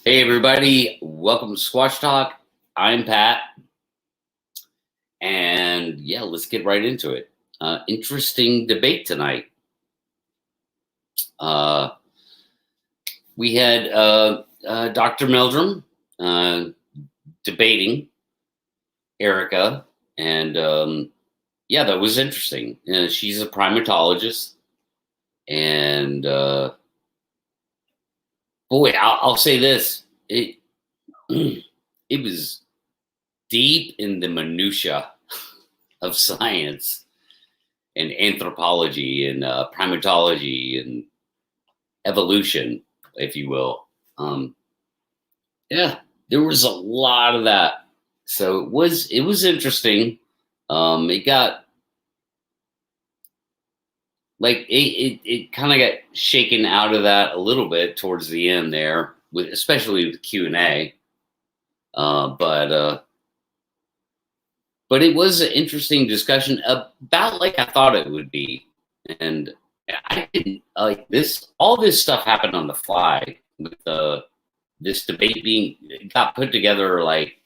Hey everybody, welcome to Squash Talk. I'm Pat, and yeah, let's get right into it. Interesting debate tonight. Uh, we had Dr. Meldrum debating Erika, and yeah, that was interesting. She's a primatologist, and boy, I'll say this: it it was deep in the minutia of science and anthropology and primatology and evolution, if you will. Yeah, there was a lot of that. So it was interesting. It got like it kind of got shaken out of that a little bit towards the end there, with especially with Q&A. But it was an interesting discussion about like I thought it would be. And I didn't like this. All this stuff happened on the fly with this debate being got put together like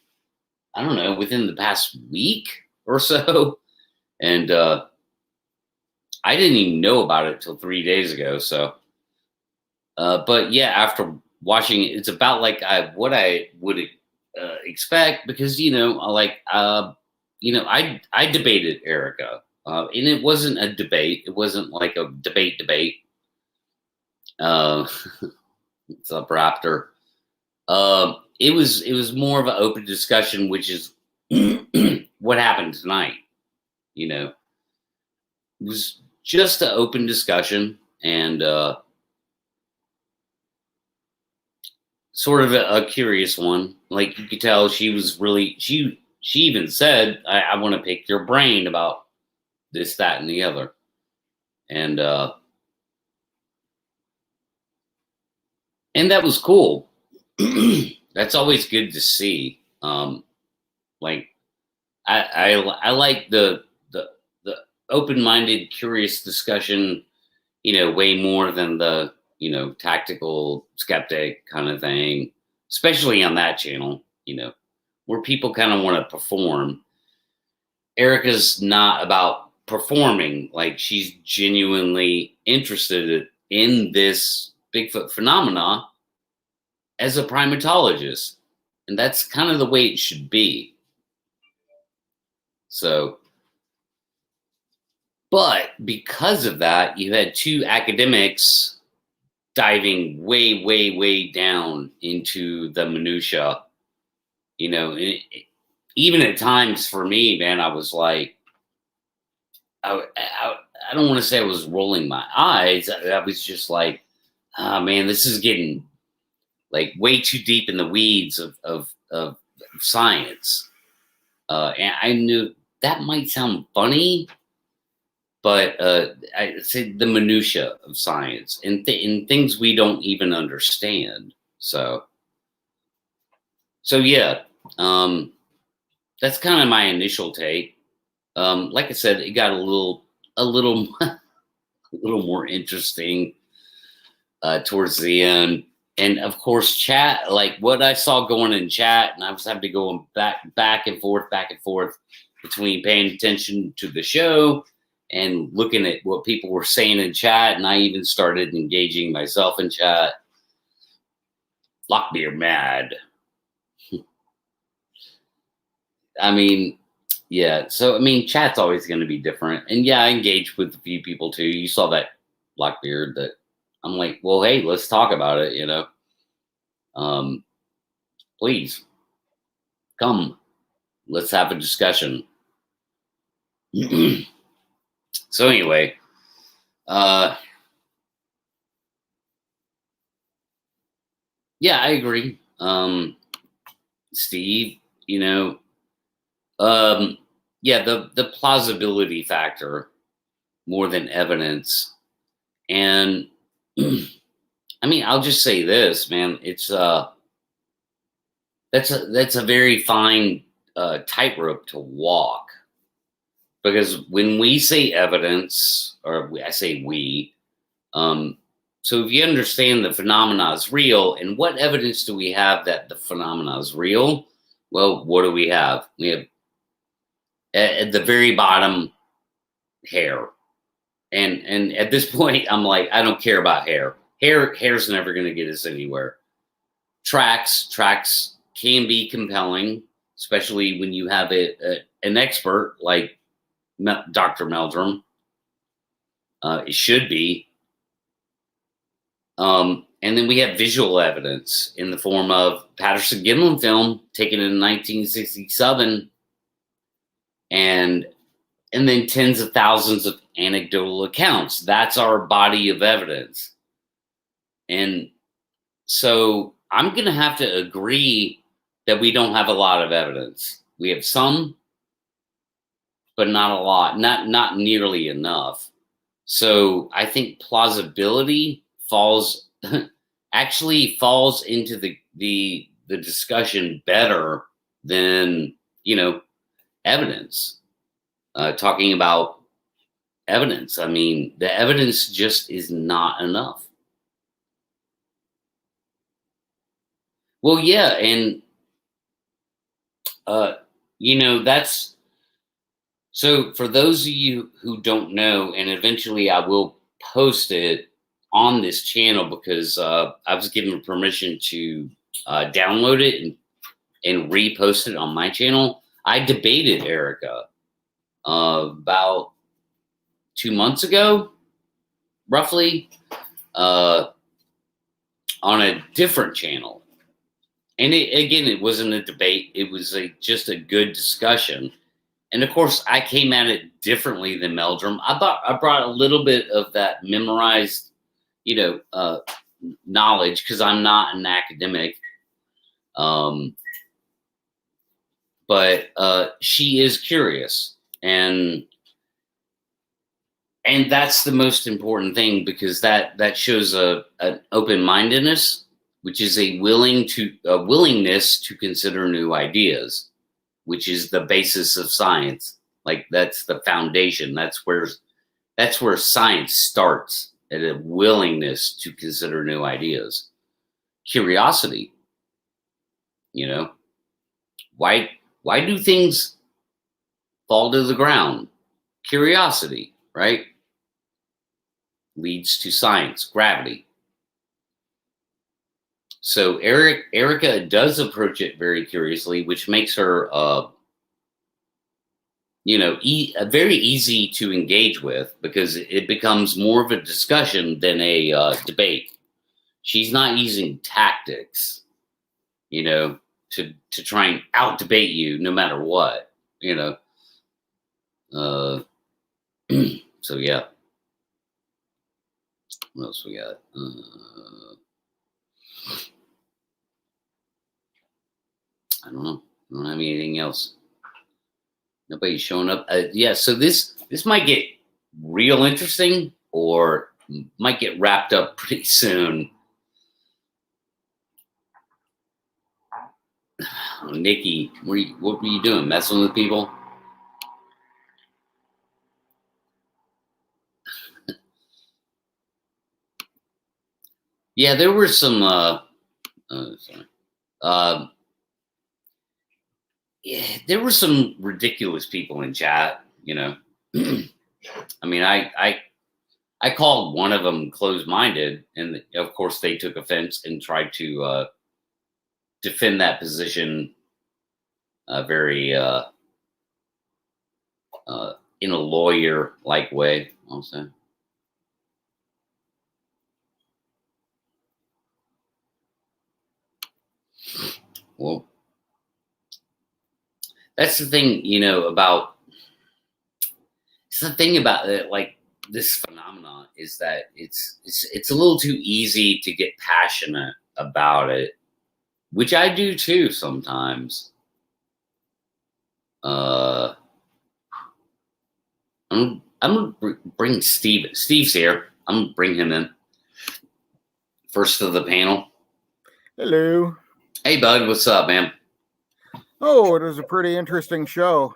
I don't know within the past week or so, and I didn't even know about it till 3 days ago. So, but yeah, after watching it, it's about like what I would expect because I debated Erika. And it wasn't a debate. It wasn't like a debate. Uh, it's up Raptor. It was more of an open discussion, which is what happened tonight. It was just an open discussion and sort of a curious one. Like you could tell, she was really she even said, "I want to pick your brain about this, that, and the other," and that was cool. That's always good to see. Like I like the open-minded, curious discussion. Way more than the tactical skeptic kind of thing, especially on that channel. Where people kind of want to perform. Erica's not about performing. Like she's genuinely interested in this Bigfoot phenomena as a primatologist. And that's kind of the way it should be. So, but because of that, you had two academics diving way, way, way down into the minutia. Even at times for me, man, I was like, I don't want to say I was rolling my eyes. I was just like, oh man, this is getting like way too deep in the weeds of science. And I knew that might sound funny, but I say the minutia of science and things we don't even understand. So yeah, that's kind of my initial take. Like I said, it got a little a little more interesting towards the end. And of course, chat, like what I saw going in chat, and I was having to go back and forth between paying attention to the show and looking at what people were saying in chat. And I even started engaging myself in chat. Lockbeard mad. I mean, yeah. So, I mean, chat's always going to be different. And yeah, I engaged with a few people too. You saw that Lockbeard that I'm like, well, hey, let's talk about it, please come, let's have a discussion. So anyway, yeah, I agree. Steve, yeah, the plausibility factor more than evidence. And I mean, I'll just say this, man, it's that's a very fine tightrope to walk, because when we say evidence, or I say we, so So if you understand the phenomena is real, and what evidence do we have that the phenomena is real? Well, what do we have? We have at the very bottom, hair. And at this point, I'm like, I don't care about hair. Hair's never going to get us anywhere. Tracks can be compelling, especially when you have an expert like Dr. Meldrum. It should be. And then we have visual evidence in the form of Patterson-Gimlin film taken in 1967, and then tens of thousands of anecdotal accounts. That's our body of evidence. And so I'm going to have to agree that we don't have a lot of evidence. We have some, but not a lot, not nearly enough. So I think plausibility falls actually falls into the discussion better than, evidence. Talking about evidence, I mean, the evidence just is not enough. Well, yeah, and that's so for those of you who don't know, and eventually I will post it on this channel because I was given permission to download it and repost it on my channel. I debated Erika about 2 months ago, roughly, on a different channel. And it wasn't a debate. It was just a good discussion. And of course, I came at it differently than Meldrum. I brought a little bit of that memorized, knowledge because I'm not an academic. But she is curious, and that's the most important thing, because that shows an open-mindedness, which is a willingness to consider new ideas, which is the basis of science. Like, that's the foundation. That's where science starts, at a willingness to consider new ideas. Curiosity, why do things fall to the ground? Curiosity, right? Leads to science, gravity. So Erika does approach it very curiously, which makes her, very easy to engage with, because it becomes more of a discussion than a debate. She's not using tactics, to try and out debate you no matter what, So yeah. What else we got? I don't know. I don't have anything else. Nobody's showing up. Yeah, so this might get real interesting, or might get wrapped up pretty soon. Oh, Nikki, what were you doing? Messing with people? Yeah, there were some. Yeah, there were some ridiculous people in chat. I mean, I called one of them closed-minded, and of course they took offense and tried to defend that position very in a lawyer-like way, I'll say. Well, that's the thing, about. It's the thing about it, like, this phenomenon, is that it's a little too easy to get passionate about it, which I do too sometimes. I'm gonna bring Steve. Steve's here. I'm gonna bring him in first of the panel. Hello. Hey, bud. What's up, man? Oh, it was a pretty interesting show.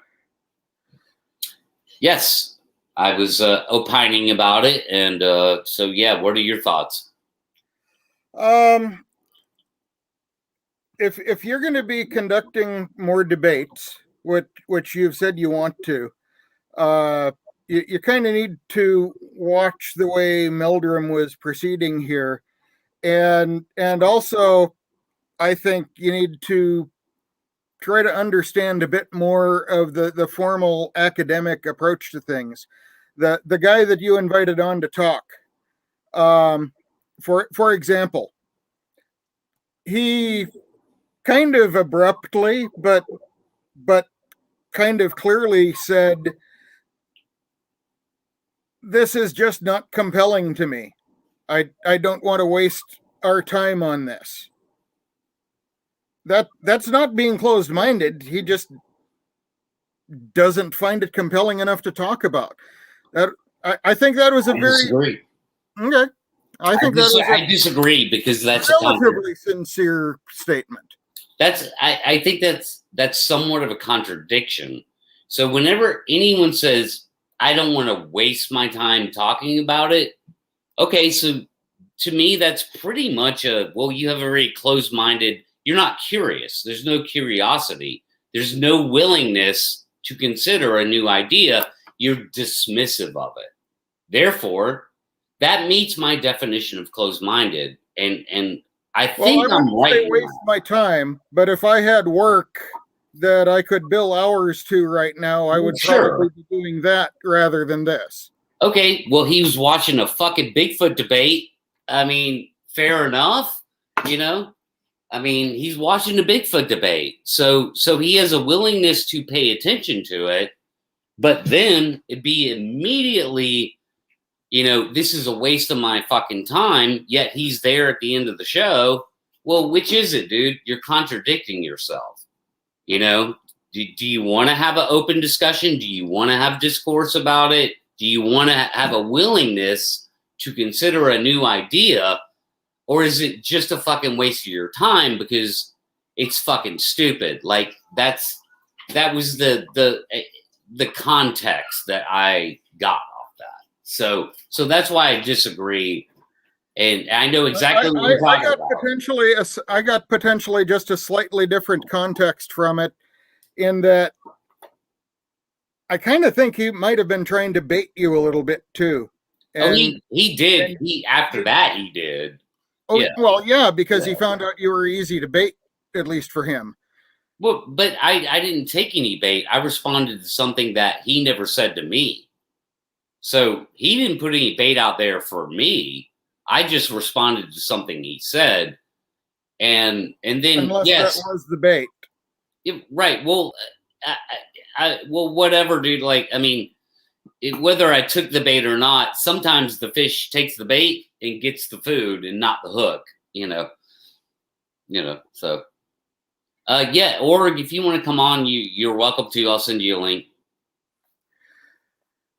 Yes, I was opining about it, and so yeah. What are your thoughts? Um, if you're going to be conducting more debates, which you've said you want to, uh, you kind of need to watch the way Meldrum was proceeding here, and also I think you need to try to understand a bit more of the formal academic approach to things. The guy that you invited on to talk, um, for example, he kind of abruptly, but kind of clearly said, "This is just not compelling to me. I don't want to waste our time on this." That's not being closed minded. He just doesn't find it compelling enough to talk about. That I think that was a I very disagree. okay. I think that was I disagree because a that's a relatively sincere statement. I think that's somewhat of a contradiction. So whenever anyone says I don't want to waste my time talking about it, okay, so to me that's pretty much a well, you have a very closed-minded, you're not curious. There's no curiosity. There's no willingness to consider a new idea. You're dismissive of it. Therefore, that meets my definition of closed-minded, and I think I I'm wouldn't say right. waste my time, but if I had work that I could bill hours to right now, I would probably Sure. be doing that rather than this. Okay, well, he was watching a fucking Bigfoot debate. I mean, fair enough, you know? I mean, he's watching the Bigfoot debate. So he has a willingness to pay attention to it, but then it'd be immediately, this is a waste of my fucking time, yet he's there at the end of the show. Well, which is it, dude? You're contradicting yourself. You know, do you want to have an open discussion? Do you want to have discourse about it? Do you want to have a willingness to consider a new idea? Or is it just a fucking waste of your time because it's fucking stupid? Like that was the context that I got off that. So that's why I disagree. And I know exactly what you're talking about. I got potentially just a slightly different context from it, in that I kind of think he might have been trying to bait you a little bit too. And he did. After that he did. oh Yeah. well, yeah, because he found out you were easy to bait, at least for him. Well, but I didn't take any bait. I responded to something that he never said to me. So he didn't put any bait out there for me. I just responded to something he said, and then Unless yes, that was the bait. right. Well, well, whatever, dude. Like, I mean, whether I took the bait or not, sometimes the fish takes the bait and gets the food and not the hook. So. Yeah, or if you want to come on, you're welcome to. I'll send you a link.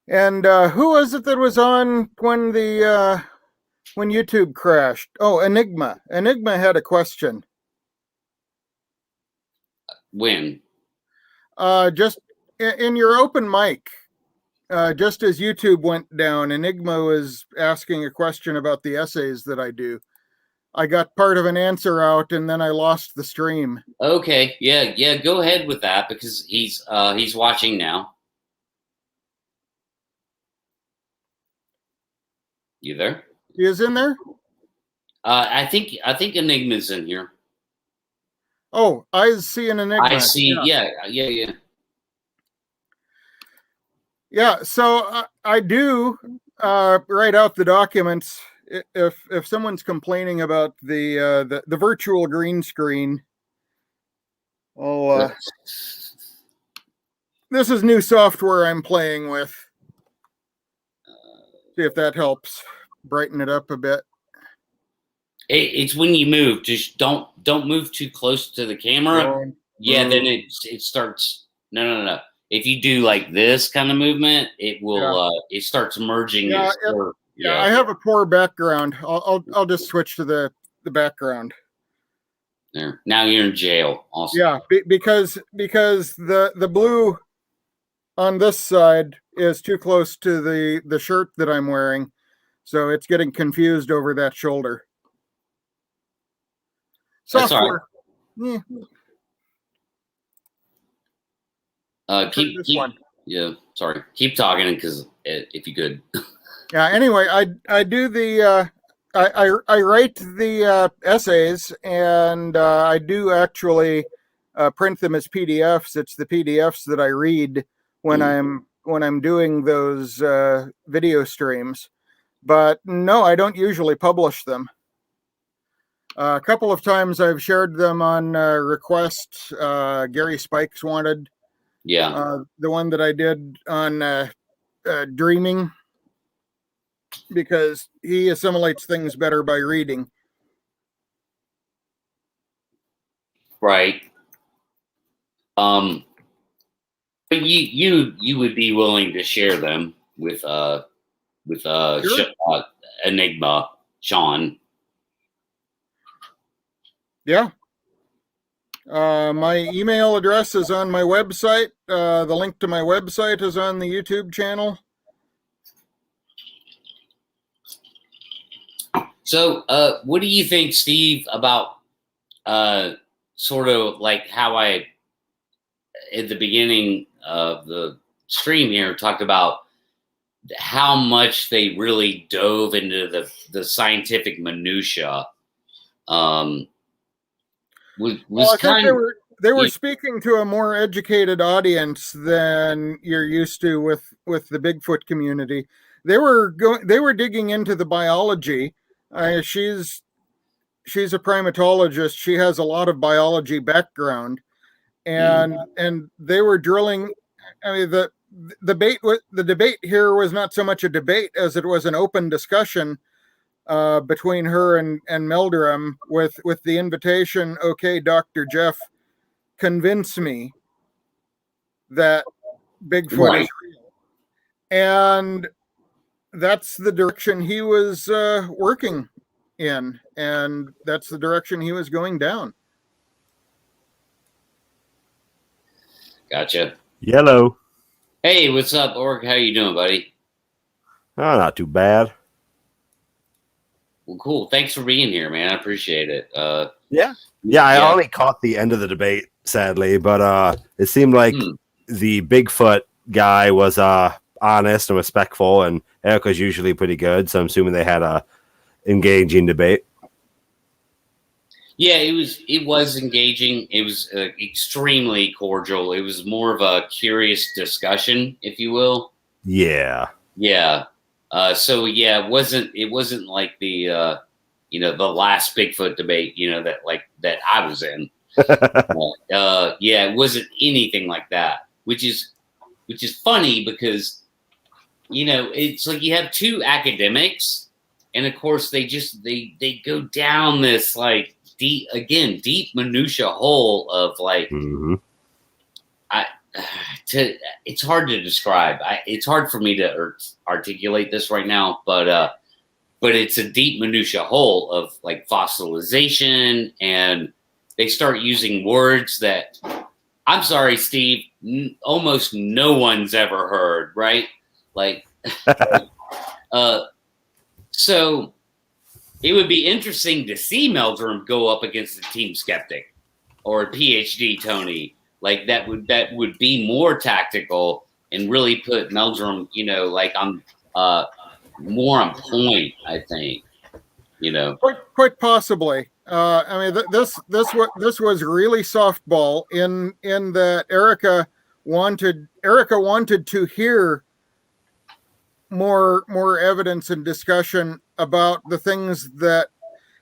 And who was it that was on when when YouTube crashed? Oh, Enigma. Enigma had a question. When? Just in your open mic, just as YouTube went down, Enigma was asking a question about the essays that I do. I got part of an answer out, and then I lost the stream. Okay, yeah. Go ahead with that because he's watching now. You there? He is in there. I think Enigma's in here. Oh, I see an Enigma. I see. Yeah. Yeah. So I do write out the documents. If someone's complaining about the virtual green screen, this is new software I'm playing with. See if that helps brighten it up a bit. It's when you move. Just don't move too close to the camera. Then it starts. No. If you do like this kind of movement, it will. It starts merging. Yeah, I have a poor background. I'll just switch to the background. There. Now you're in jail. Also. Yeah, because the blue on this side is too close to the shirt that I'm wearing, so it's getting confused over that shoulder. That's all Software. Yeah, right. try this one. Yeah, sorry. Keep talking because if you could. Yeah. Anyway, I do the I write the essays, and I do actually print them as PDFs. It's the PDFs that I read when I'm doing those video streams. But no, I don't usually publish them. A couple of times I've shared them on request. Gary Spikes wanted the one that I did on dreaming, because he assimilates things better by reading. Right. But you would be willing to share them with Sure. Enigma Sean. Yeah. My email address is on my website. The link to my website is on the YouTube channel. So, what do you think, Steve, about sort of like how I, at the beginning of the stream here, talked about how much they really dove into the scientific minutia? Was I kind think they were speaking to a more educated audience than you're used to with the Bigfoot community. They were digging into the biology. She's a primatologist. She has a lot of biology background, and they were drilling. I mean, the debate here was not so much a debate as it was an open discussion between her and Meldrum, with the invitation, okay, Dr. Jeff, convince me that Bigfoot is real. And that's the direction he was working in, and that's the direction he was going down. Gotcha. Yellow. Hey, what's up, Orc? How you doing, buddy? Oh, not too bad. Well, cool. Thanks for being here, man. I appreciate it. Yeah, I only caught the end of the debate, sadly, but it seemed like the Bigfoot guy was honest and respectful, and Erika's usually pretty good, so I'm assuming they had a engaging debate. Yeah, it was engaging. It was extremely cordial. It was more of a curious discussion, if you will. Yeah. So yeah, it wasn't like the the last Bigfoot debate, that I was in. Yeah, it wasn't anything like that, which is funny because it's like you have two academics, and of course they go down this like deep minutia hole of like it's hard to describe. It's hard for me to articulate this right now, but it's a deep minutia hole of like fossilization, and they start using words that, I'm sorry, Steve, almost no one's ever heard, right? Like, so it would be interesting to see Meldrum go up against a team skeptic or a PhD Tony. Like that would be more tactical and really put Meldrum, on more on point, I think. Quite possibly. I mean, this was really softball in that Erika wanted to hear more evidence and discussion about the things that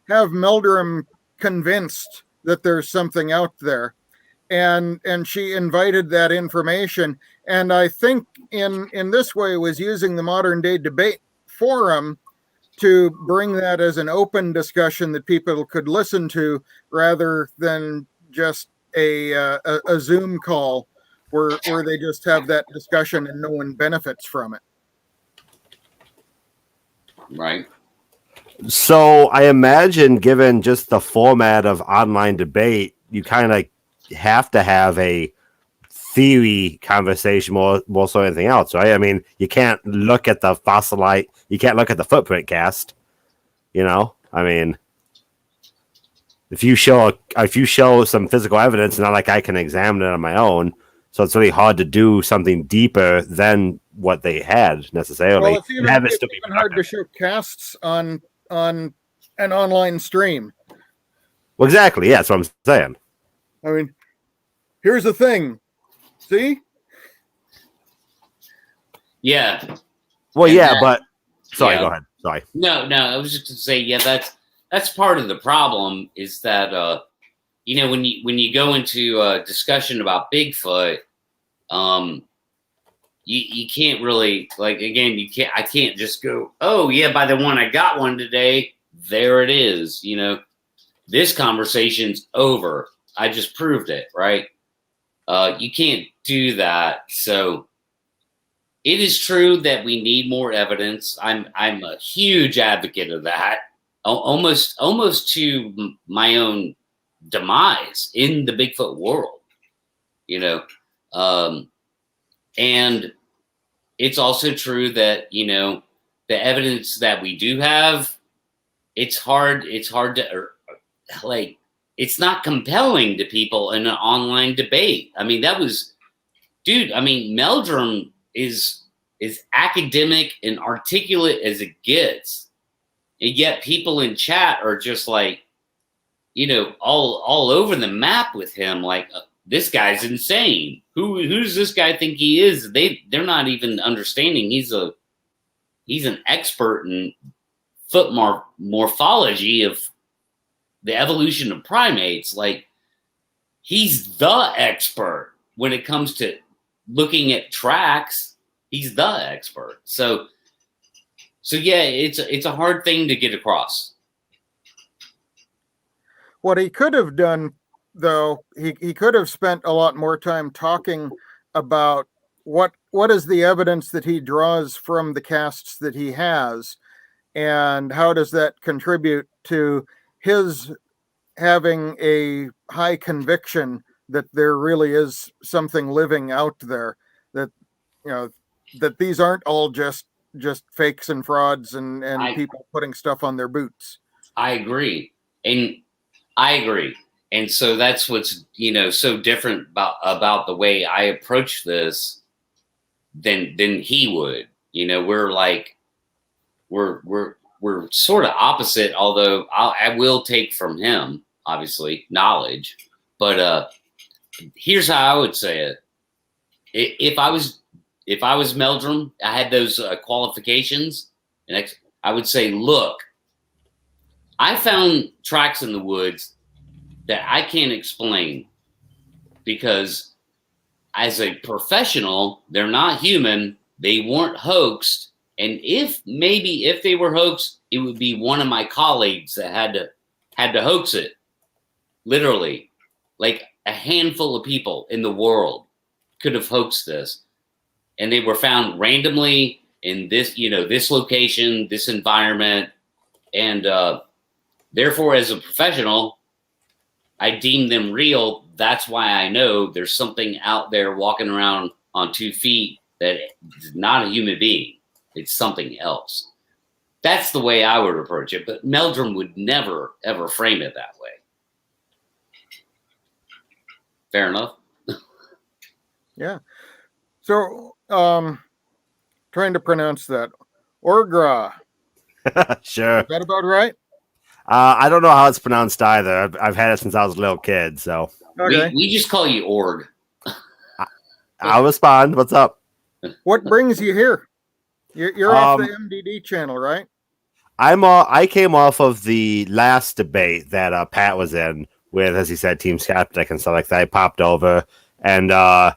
have Meldrum convinced that there's something out there, and she invited that information, and I think in this way was using the modern day debate forum to bring that as an open discussion that people could listen to, rather than just a Zoom call where they just have that discussion and no one benefits from it. Right. So I imagine, given just the format of online debate, you kind of have to have a theory conversation more so than anything else, right? I mean, you can't look at the fossilite, you can't look at the footprint cast, I mean, if you show some physical evidence, not like I can examine it on my own. So it's really hard to do something deeper than what they had necessarily. Well, it's even hard to show casts on an online stream. Well, exactly. Yeah, that's what I'm saying. I mean, here's the thing. See? Yeah. Well, yeah, but sorry, go ahead. Sorry. No, I was just to say, yeah, that's part of the problem is that when you go into a discussion about Bigfoot, you can't really, like, again, I can't just go, oh yeah, by the one I got one today, there it is. This conversation's over. I just proved it, right? You can't do that. So it is true that we need more evidence. I'm a huge advocate of that, almost to my own demise in the Bigfoot world, and it's also true that, the evidence that we do have, it's hard to, like, it's not compelling to people in an online debate. I mean, Meldrum is academic and articulate as it gets. And yet people in chat are just like, all over the map with him. Like, this guy's insane. Who's this guy think he is? They're not even understanding. He's an expert in foot morphology of the evolution of primates. Like, he's the expert when it comes to looking at tracks. He's the expert. So yeah, it's a hard thing to get across. What he could have done, though, he could have spent a lot more time talking about what is the evidence that he draws from the casts that he has, and how does that contribute to his having a high conviction that there really is something living out there, that that these aren't all just fakes and frauds and people putting stuff on their boots. I agree. And so that's what's, so different about the way I approach this than he would. We're sort of opposite, although I will take from him, obviously, knowledge. But here's how I would say it. If I was Meldrum, I had those qualifications, and I would say, look, I found tracks in the woods that I can't explain because as a professional, they're not human. They weren't hoaxed. And if they were hoaxed, it would be one of my colleagues that had to hoax it. Literally, like a handful of people in the world could have hoaxed this. And they were found randomly in this, this location, this environment. And therefore, as a professional, I deem them real. That's why I know there's something out there walking around on 2 feet that is not a human being. It's something else. That's the way I would approach it. But Meldrum would never, ever frame it that way. Fair enough. Yeah. So, trying to pronounce that. Orgra. Sure. Is that about right? I don't know how it's pronounced either. I've had it since I was a little kid, so. Okay. We just call you Org. I'll respond. What's up? What brings you here? You're off the MDD channel, right? I came off of the last debate that Pat was in with, as he said, Team Skeptic and stuff like that. I popped over, and I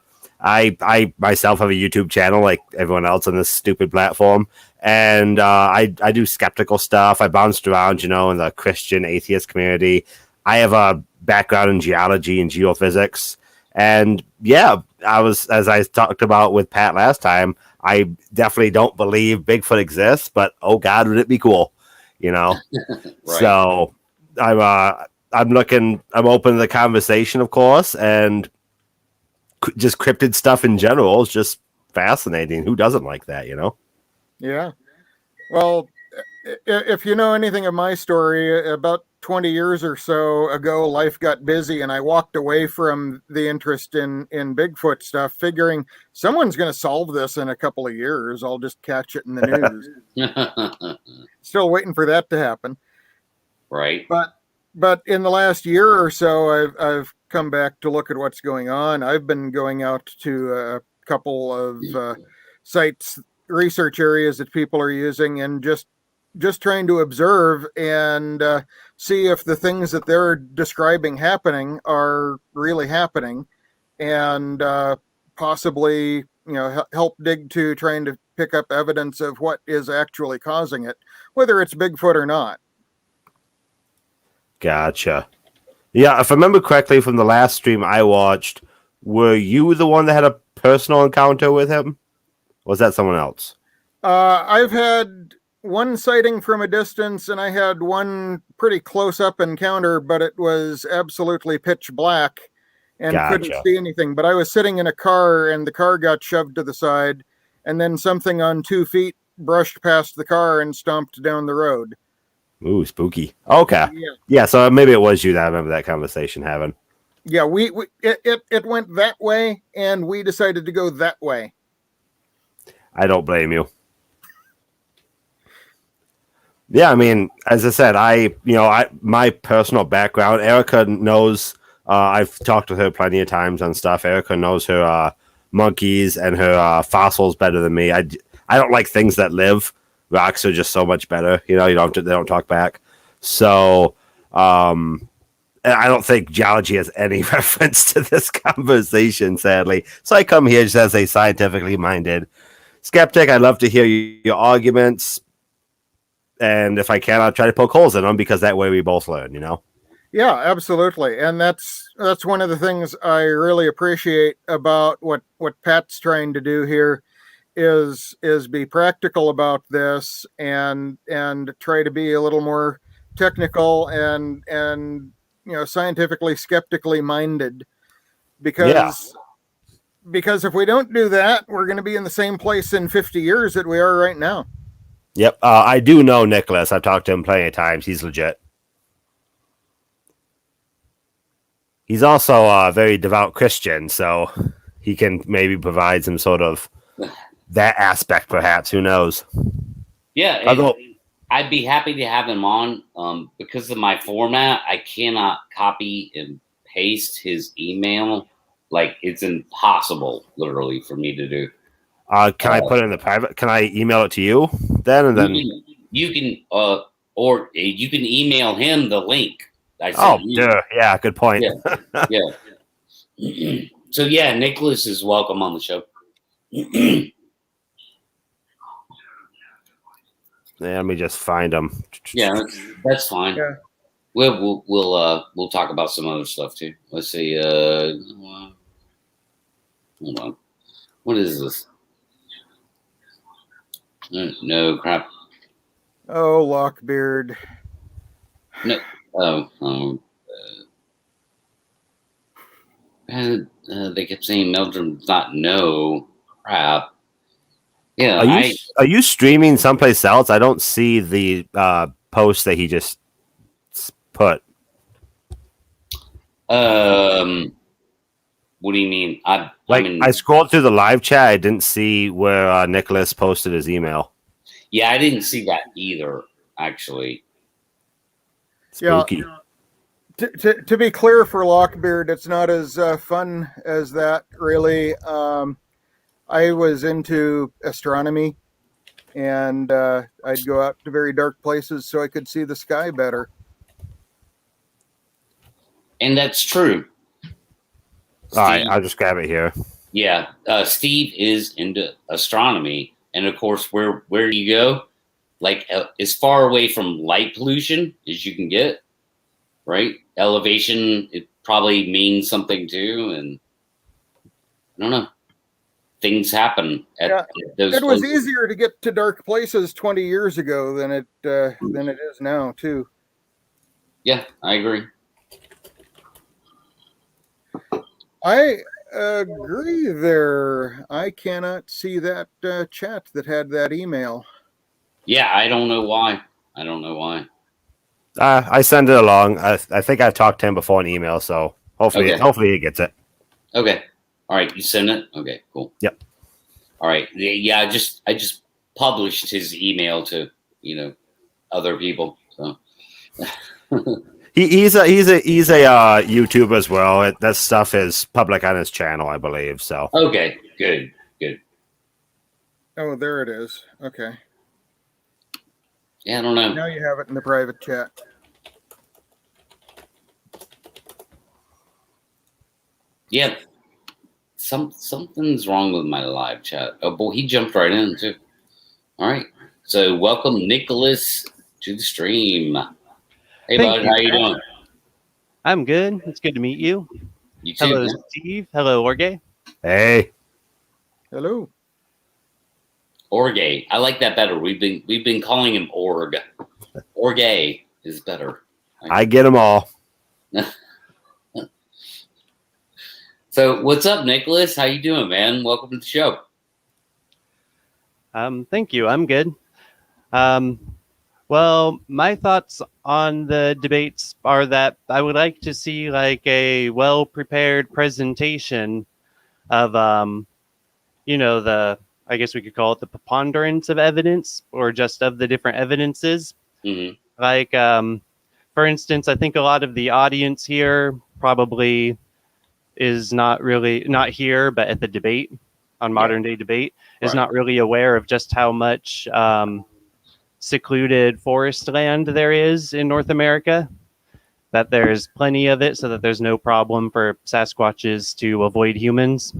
myself have a YouTube channel like everyone else on this stupid platform, and I do skeptical stuff. I bounced around, in the Christian atheist community. I have a background in geology and geophysics, and yeah, as I talked about with Pat last time, I definitely don't believe Bigfoot exists, but oh God, would it be cool, Right. So I'm open to the conversation, of course, and just cryptid stuff in general is just fascinating. Who doesn't like that, Yeah. Well, if you know anything of my story, about 20 years or so ago, life got busy and I walked away from the interest in Bigfoot stuff, figuring someone's going to solve this in a couple of years. I'll just catch it in the news. Still waiting for that to happen. Right. But in the last year or so, I've come back to look at what's going on. I've been going out to a couple of sites, research areas that people are using, and just trying to observe and see if the things that they're describing happening are really happening, and possibly help dig to trying to pick up evidence of what is actually causing it, whether it's Bigfoot or not. Gotcha. Yeah, if I remember correctly from the last stream I watched, were you the one that had a personal encounter with him? Or was that someone else? I've had one sighting from a distance, and I had one pretty close-up encounter, but it was absolutely pitch black and couldn't see anything. But I was sitting in a car, and the car got shoved to the side, and then something on 2 feet brushed past the car and stomped down the road. Ooh, spooky. Okay. Yeah, so maybe it was you that I remember that conversation having. Yeah, it went that way, and we decided to go that way. I don't blame you. Yeah, I mean, as I said, my personal background, Erika knows, I've talked to her plenty of times on stuff. Erika knows her monkeys and her fossils better than me. I don't like things that live. Rocks are just so much better. They don't talk back. So, I don't think geology has any reference to this conversation, sadly. So I come here just as a scientifically minded skeptic. I love to hear your arguments. And if I can, I'll try to poke holes in them, because that way we both learn, Yeah, absolutely. And that's one of the things I really appreciate about what Pat's trying to do here is be practical about this and try to be a little more technical and scientifically skeptically minded, because if we don't do that, we're going to be in the same place in 50 years that we are right now. Yep. I do know Nicholas. I've talked to him plenty of times. He's legit. He's also a very devout Christian, so he can maybe provide some sort of that aspect, perhaps. Who knows? Yeah. I'd be happy to have him on. Because of my format, I cannot copy and paste his email. Like, it's impossible, literally, for me to do. Can I put it in the private? Can I email it to you then? And then you can email him the link. Yeah, good point. Yeah. So yeah, Nicholas is welcome on the show. Yeah, let me just find him. Yeah, that's fine. Yeah. We'll talk about some other stuff too. Let's see. Hold on. What is this? No crap. Oh, Lockbeard. No. They kept saying Meldrum does not know. Crap. Yeah. Are you streaming someplace else? I don't see the post that he just put. What do you mean? I scrolled through the live chat. I didn't see where Nicholas posted his email. Yeah, I didn't see that either, actually. Spooky. Yeah. To be clear for Lockbeard, it's not as fun as that, really. I was into astronomy, and I'd go out to very dark places so I could see the sky better. And that's true. All right, I'll just grab it here. Yeah, Steve is into astronomy, and of course, where do you go? Like as far away from light pollution as you can get, right? Elevation, it probably means something too, and I don't know. Things happen at those. It was easier to get to dark places 20 years ago than it is now, too. Yeah, I agree. I agree there. I cannot see that chat that had that email. Yeah, I don't know why. I send it along. I think I talked to him before an email, so hopefully Okay. hopefully he gets it. Okay. All right. You send it. Okay. Cool. Yep. All right. Yeah. I just published his email to other people. So. He's a YouTuber as well. That stuff is public on his channel, I believe. So Okay. Good. Good. Oh, there it is. Okay. Yeah. I don't know. Now you have it in the private chat. Yeah. Something's wrong with my live chat. Oh boy, he jumped right in too. All right. So welcome Nicholas to the stream. Hey Thank bud, you. how you doing? I'm good. It's good to meet you. You too. Hello, Man. Steve. Hello, Orge. hey, Hello. Orge. I like that better. We've been calling him Org. Orge is better. I get them all. So what's up, Nicholas? How you doing, man? Welcome to the show. Thank you. I'm good. Well, my thoughts on the debates are that I would like to see like a well-prepared presentation of I guess we could call it the preponderance of evidence or just of the different evidences. Mm-hmm. Like for instance, I think a lot of the audience here probably is not here, but at the debate on modern day debate is not really aware of just how much secluded forest land there is in North America, that there's plenty of it so that there's no problem for Sasquatches to avoid humans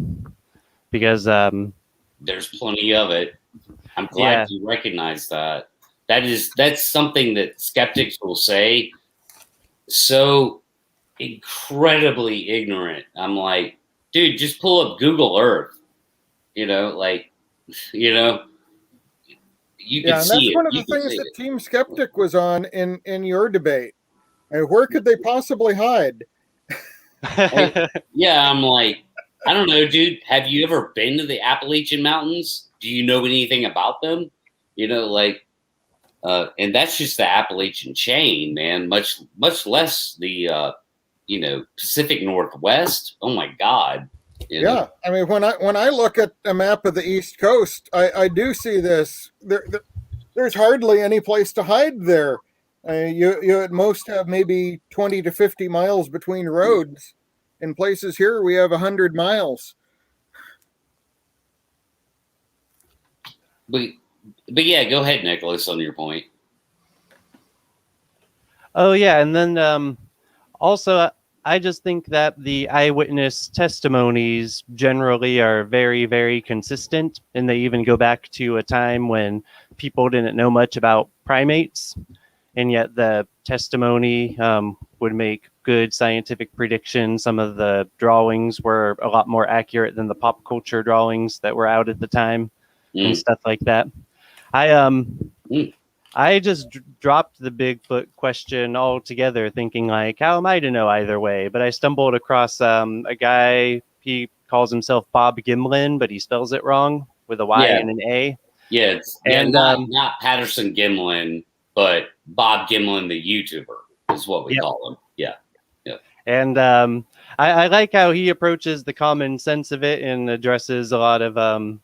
because there's plenty of it. I'm glad you recognize that. That's something that skeptics will say so incredibly ignorant. I'm like, dude, just pull up Google Earth. You can And see that's it. one of the things that Team Skeptic was on in your debate. Where could they possibly hide? Yeah, I'm like, I don't know, dude. Have you ever been to the Appalachian Mountains? Do you know anything about them? And that's just the Appalachian chain, man. Much less the Pacific Northwest. Oh my God. Yeah, I mean, when I look at a map of the East Coast, I do see this. There's hardly any place to hide there. You at most have maybe 20 to 50 miles between roads. In places here, we have 100 miles. But yeah, go ahead, Nicholas, on your point. Oh yeah, and then also I just think that the eyewitness testimonies generally are very, very consistent, and they even go back to a time when people didn't know much about primates, and yet the testimony would make good scientific predictions. Some of the drawings were a lot more accurate than the pop culture drawings that were out at the time and stuff like that. I just dropped the Bigfoot question altogether, thinking like, how am I to know either way? But I stumbled across a guy. He calls himself Bob Gimlin, but he spells it wrong with a Y and an A. Yeah, not Patterson Gimlin, but Bob Gimlin, the YouTuber, is what we call him. Yeah. And I like how he approaches the common sense of it and addresses a lot of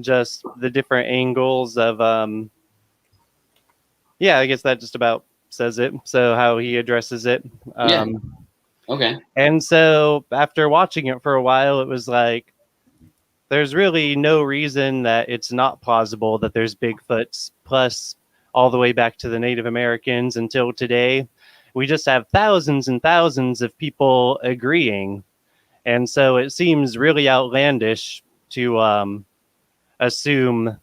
just the different angles of I guess that just about says it. So how he addresses it. Okay. And so after watching it for a while, it was like, there's really no reason that it's not plausible that there's Bigfoots, plus all the way back to the Native Americans until today. We just have thousands and thousands of people agreeing. And so it seems really outlandish to assume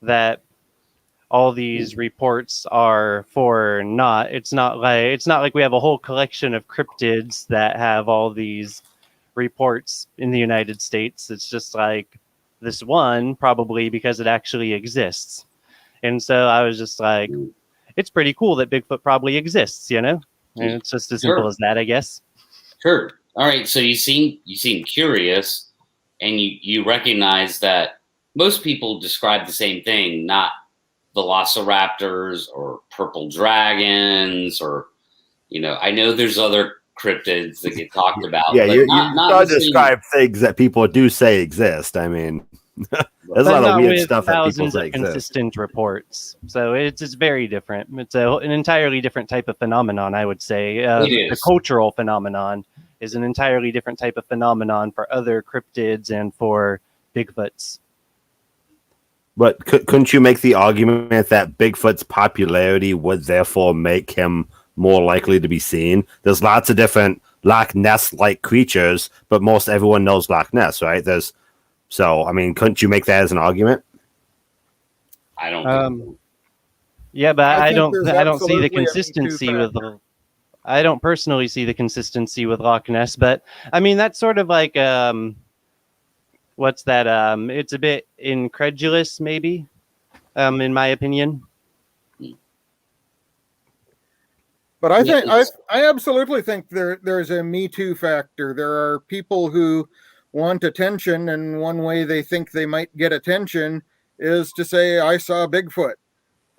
that all these reports are for naught. It's not like we have a whole collection of cryptids that have all these reports in the United States. It's just like this one, probably because it actually exists. And so I was just like, it's pretty cool that Bigfoot probably exists, And it's just as simple as that, I guess. Sure. All right. So you seem curious, and you recognize that most people describe the same thing, not velociraptors or purple dragons, or I know there's other cryptids that get talked about. Yeah, but you not gotta the same. describe things that people do say exist. I mean, there's a But lot of not weird with stuff that people thousands say of exists. consistent reports. So it's very different. It's an entirely different type of phenomenon, I would say. It The is. cultural phenomenon is an entirely different type of phenomenon for other cryptids and for Bigfoots. But couldn't you make the argument that Bigfoot's popularity would therefore make him more likely to be seen? There's lots of different Loch Ness-like creatures, but most everyone knows Loch Ness, right? So, I mean, couldn't you make that as an argument? I don't think Yeah, but I I think don't there's I don't see the absolutely a Me Too consistency with factor. I don't personally see the consistency with Loch Ness, but I mean that's sort of like what's that? It's a bit incredulous, maybe, in my opinion. But I Yeah, think I absolutely think there's a Me Too factor. There are people who want attention, and one way they think they might get attention is to say, "I saw Bigfoot,"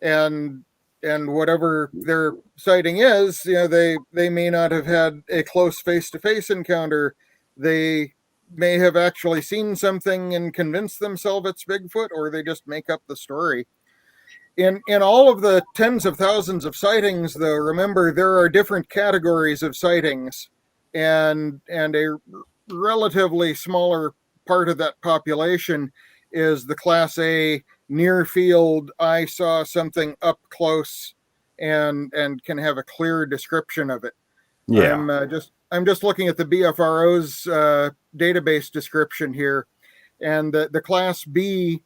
and whatever their sighting is, they may not have had a close face-to-face encounter. They may have actually seen something and convinced themselves it's Bigfoot, or they just make up the story. In all of the tens of thousands of sightings, though, remember there are different categories of sightings, and a relatively smaller part of that population is the Class A near field. I saw something up close, and can have a clear description of it. Yeah. I'm just looking at the BFRO's database description here, and the Class B.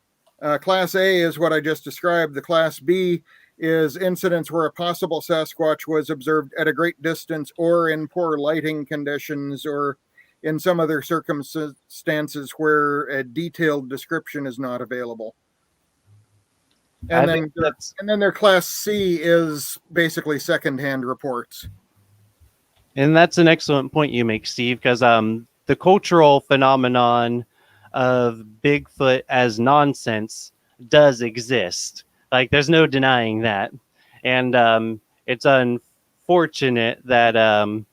Class A is what I just described. The Class B is incidents where a possible Sasquatch was observed at a great distance or in poor lighting conditions or in some other circumstances where a detailed description is not available. And then their Class C is basically secondhand reports. And that's an excellent point you make, Steve, because the cultural phenomenon of Bigfoot as nonsense does exist. Like, there's no denying that. And it's unfortunate that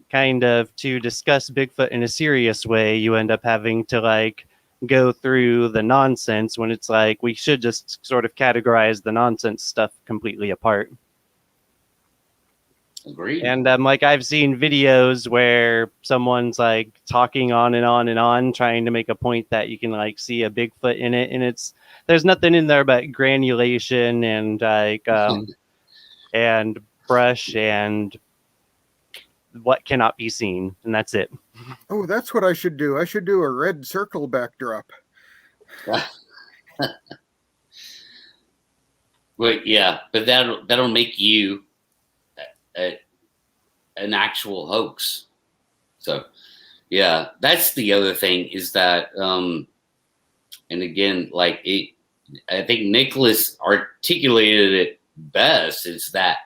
kind of to discuss Bigfoot in a serious way, you end up having to like go through the nonsense when it's like we should just sort of categorize the nonsense stuff completely apart. Agreed. And like I've seen videos where someone's like talking on and on and on, trying to make a point that you can like see a Bigfoot in it, and there's nothing in there but granulation and like and brush and what cannot be seen, and that's it. Oh, that's what I should do. I should do a red circle backdrop. But yeah, but that'll make you an actual hoax. So yeah, that's the other thing is that and again, like I think Nicholas articulated it best, is that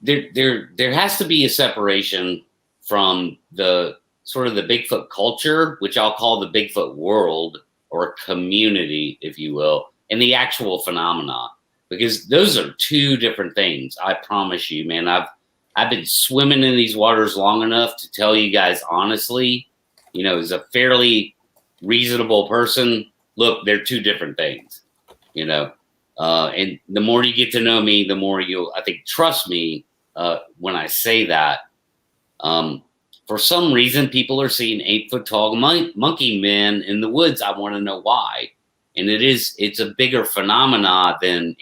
there has to be a separation from the sort of the Bigfoot culture, which I'll call the Bigfoot world or community, if you will, and the actual phenomena, because those are two different things. I promise you, man. I've been swimming in these waters long enough to tell you guys honestly, as a fairly reasonable person, look, they're two different things, and the more you get to know me, the more you'll, I think, trust me when I say that. For some reason, people are seeing 8-foot tall monkey men in the woods. I want to know why. And it's a bigger phenomena than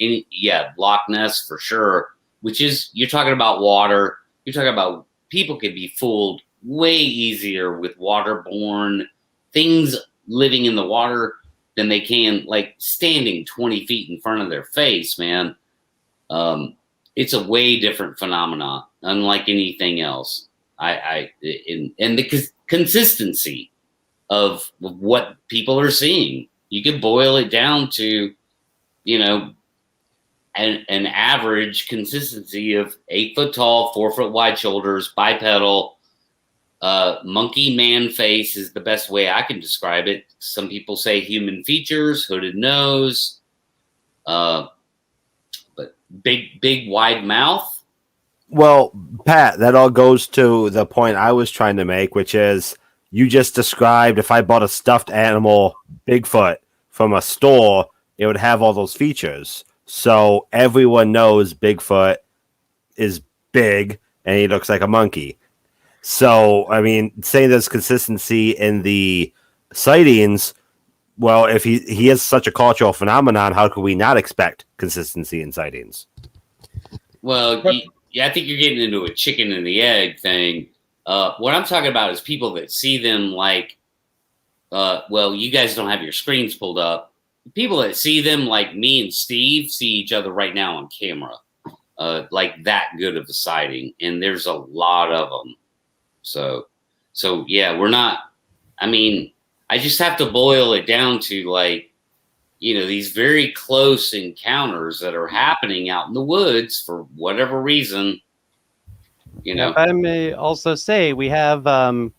Loch Ness for sure, which is, you're talking about water. You're talking about people can be fooled way easier with waterborne things living in the water than they can like standing 20 feet in front of their face, man. It's a way different phenomena, unlike anything else. And the consistency of what people are seeing, you could boil it down to, an average consistency of 8-foot tall, 4-foot wide shoulders, bipedal, monkey man face is the best way I can describe it. Some people say human features, hooded nose, but big wide mouth. Well, Pat, that all goes to the point I was trying to make, which is you just described if I bought a stuffed animal Bigfoot from a store, it would have all those features. So everyone knows Bigfoot is big and he looks like a monkey. So, I mean, saying there's consistency in the sightings, well, if he is such a cultural phenomenon, how could we not expect consistency in sightings? Well, I think you're getting into a chicken and the egg thing. What I'm talking about is people that see them like, well, you guys don't have your screens pulled up. People that see them like me and Steve see each other right now on camera, like that good of a sighting. And there's a lot of them. So yeah, we're not, I mean, I just have to boil it down to like, these very close encounters that are happening out in the woods for whatever reason, If I may also say, we have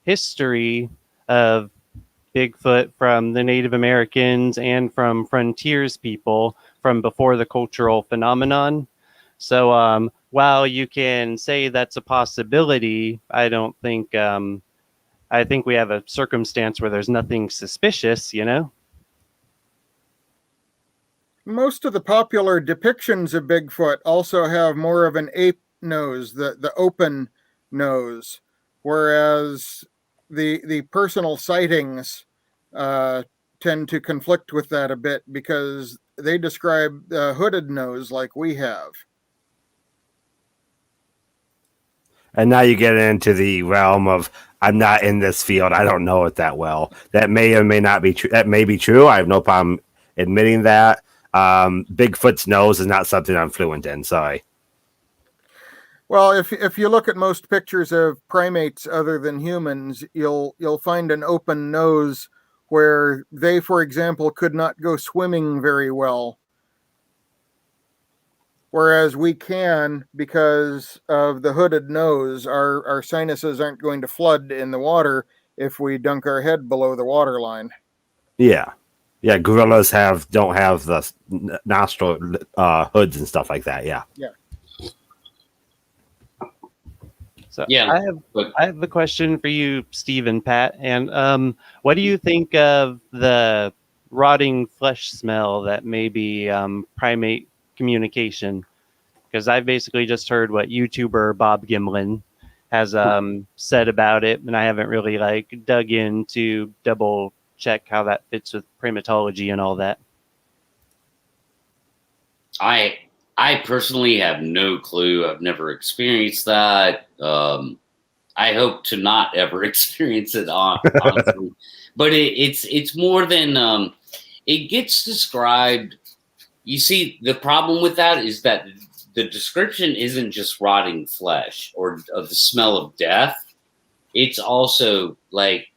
history of Bigfoot from the Native Americans and from frontiers people from before the cultural phenomenon. So while you can say that's a possibility, I don't think, I think we have a circumstance where there's nothing suspicious, Most of the popular depictions of Bigfoot also have more of an ape nose, the open nose, whereas the personal sightings tend to conflict with that a bit because they describe the hooded nose like we have. And now you get into the realm of I'm not in this field. I don't know it that well. That may or may not be true. That may be true. I have no problem admitting that. Bigfoot's nose is not something I'm fluent in. Sorry. Well, if you look at most pictures of primates other than humans, you'll find an open nose where they, for example, could not go swimming very well. Whereas we can, because of the hooded nose, our sinuses aren't going to flood in the water if we dunk our head below the waterline. Yeah. Yeah, gorillas don't have the nostril hoods and stuff like that. Yeah. Yeah. So yeah, I have a question for you, Steve and Pat. And what do you think of the rotting flesh smell that may be primate communication? Because I've basically just heard what YouTuber Bob Gimlin has said about it, and I haven't really dug in to double check how that fits with primatology and all that. I personally have no clue. I've never experienced that. I hope to not ever experience it, honestly. But it's more than it gets described. You see, the problem with that is that the description isn't just rotting flesh or of the smell of death. It's also like